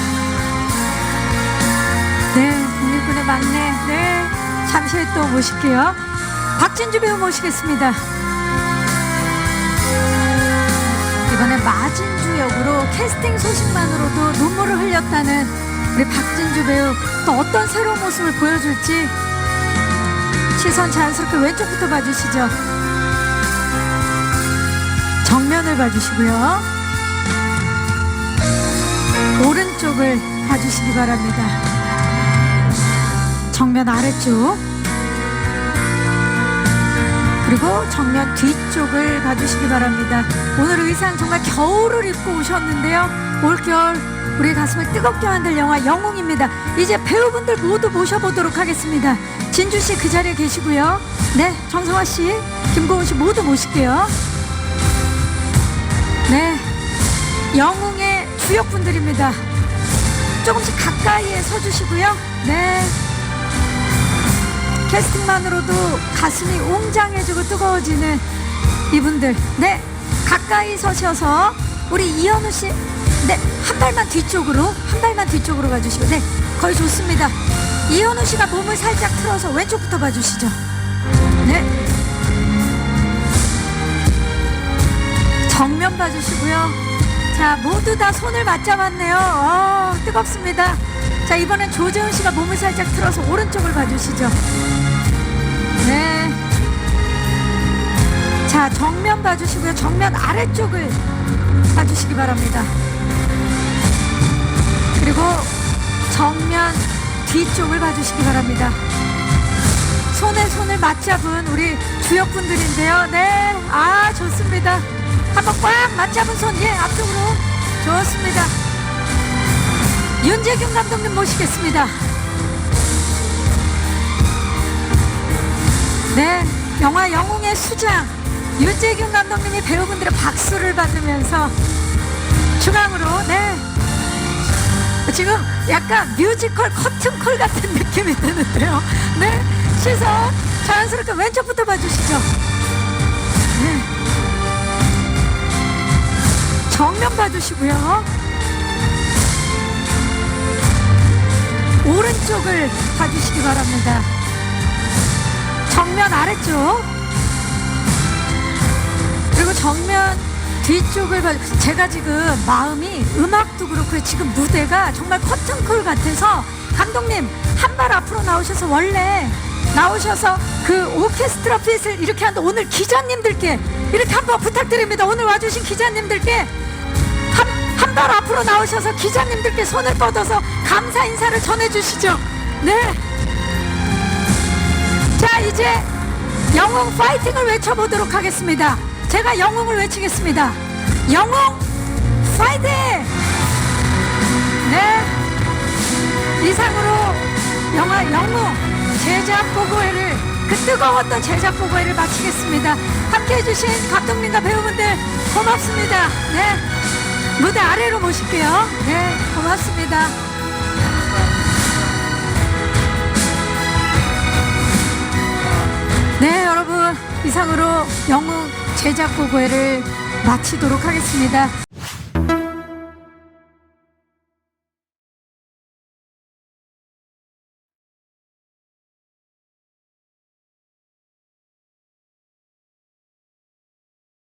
막내. 네, 잠시 후에 또 모실게요. 박진주 배우 모시겠습니다. 이번에 마진주 역으로 캐스팅 소식만으로도 눈물을 흘렸다는 우리 박진주 배우, 또 어떤 새로운 모습을 보여줄지 시선 자연스럽게 왼쪽부터 봐주시죠. 정면을 봐주시고요. 오른쪽을 봐주시기 바랍니다. 정면 아래쪽, 그리고 정면 뒤쪽을 봐주시기 바랍니다. 오늘 의상 정말 겨울을 입고 오셨는데요. 올겨울 우리 가슴을 뜨겁게 만들 영화 영웅입니다. 이제 배우분들 모두 모셔보도록 하겠습니다. 진주씨 그 자리에 계시고요. 네, 정성화씨, 김고은씨 모두 모실게요. 네, 영웅의 주역분들입니다. 조금씩 가까이에 서주시고요. 네, 캐스팅만으로도 가슴이 웅장해지고 뜨거워지는 이분들. 네, 가까이 서셔서 우리 이현우씨, 네, 한 발만 뒤쪽으로 가주시고, 네, 거의 좋습니다. 이현우씨가 몸을 살짝 틀어서 왼쪽부터 봐주시죠. 네, 정면 봐주시고요. 자, 모두 다 손을 맞잡았네요. 뜨겁습니다. 자, 이번엔 조재훈 씨가 몸을 살짝 틀어서 오른쪽을 봐주시죠. 네. 자, 정면 봐주시고요. 정면 아래쪽을 봐주시기 바랍니다. 그리고 정면 뒤쪽을 봐주시기 바랍니다. 손에 손을 맞잡은 우리 주역분들인데요. 네, 아, 좋습니다. 한번 꽉 맞잡은 손, 예, 앞쪽으로. 좋습니다. 윤재균 감독님 모시겠습니다. 네, 영화 영웅의 수장 윤재균 감독님이 배우분들의 박수를 받으면서 중앙으로, 네, 지금 약간 뮤지컬 커튼콜 같은 느낌이 드는데요. 네, 시선 자연스럽게 왼쪽부터 봐주시죠. 네, 정면 봐주시고요. 오른쪽을 봐주시기 바랍니다. 정면 아래쪽, 그리고 정면 뒤쪽을 제가 지금 마음이, 음악도 그렇고 지금 무대가 정말 커튼콜 같아서 감독님 한 발 앞으로 나오셔서, 원래 나오셔서 그 오케스트라 핏을 이렇게 하는데 오늘 기자님들께 이렇게 한번 부탁드립니다. 오늘 와주신 기자님들께 한 발 앞으로 나오셔서 기자님들께 손을 뻗어서 감사 인사를 전해주시죠. 네. 자, 이제 영웅 파이팅을 외쳐보도록 하겠습니다. 제가 영웅을 외치겠습니다. 영웅 파이팅! 네, 이상으로 영화 영웅 제작 보고회를, 그 뜨거웠던 제작 보고회를 마치겠습니다. 함께해 주신 감독님과 배우분들 고맙습니다. 네, 무대 아래로 모실게요. 네, 고맙습니다. 네, 여러분, 이상으로 영웅 제작 보고회를 마치도록 하겠습니다.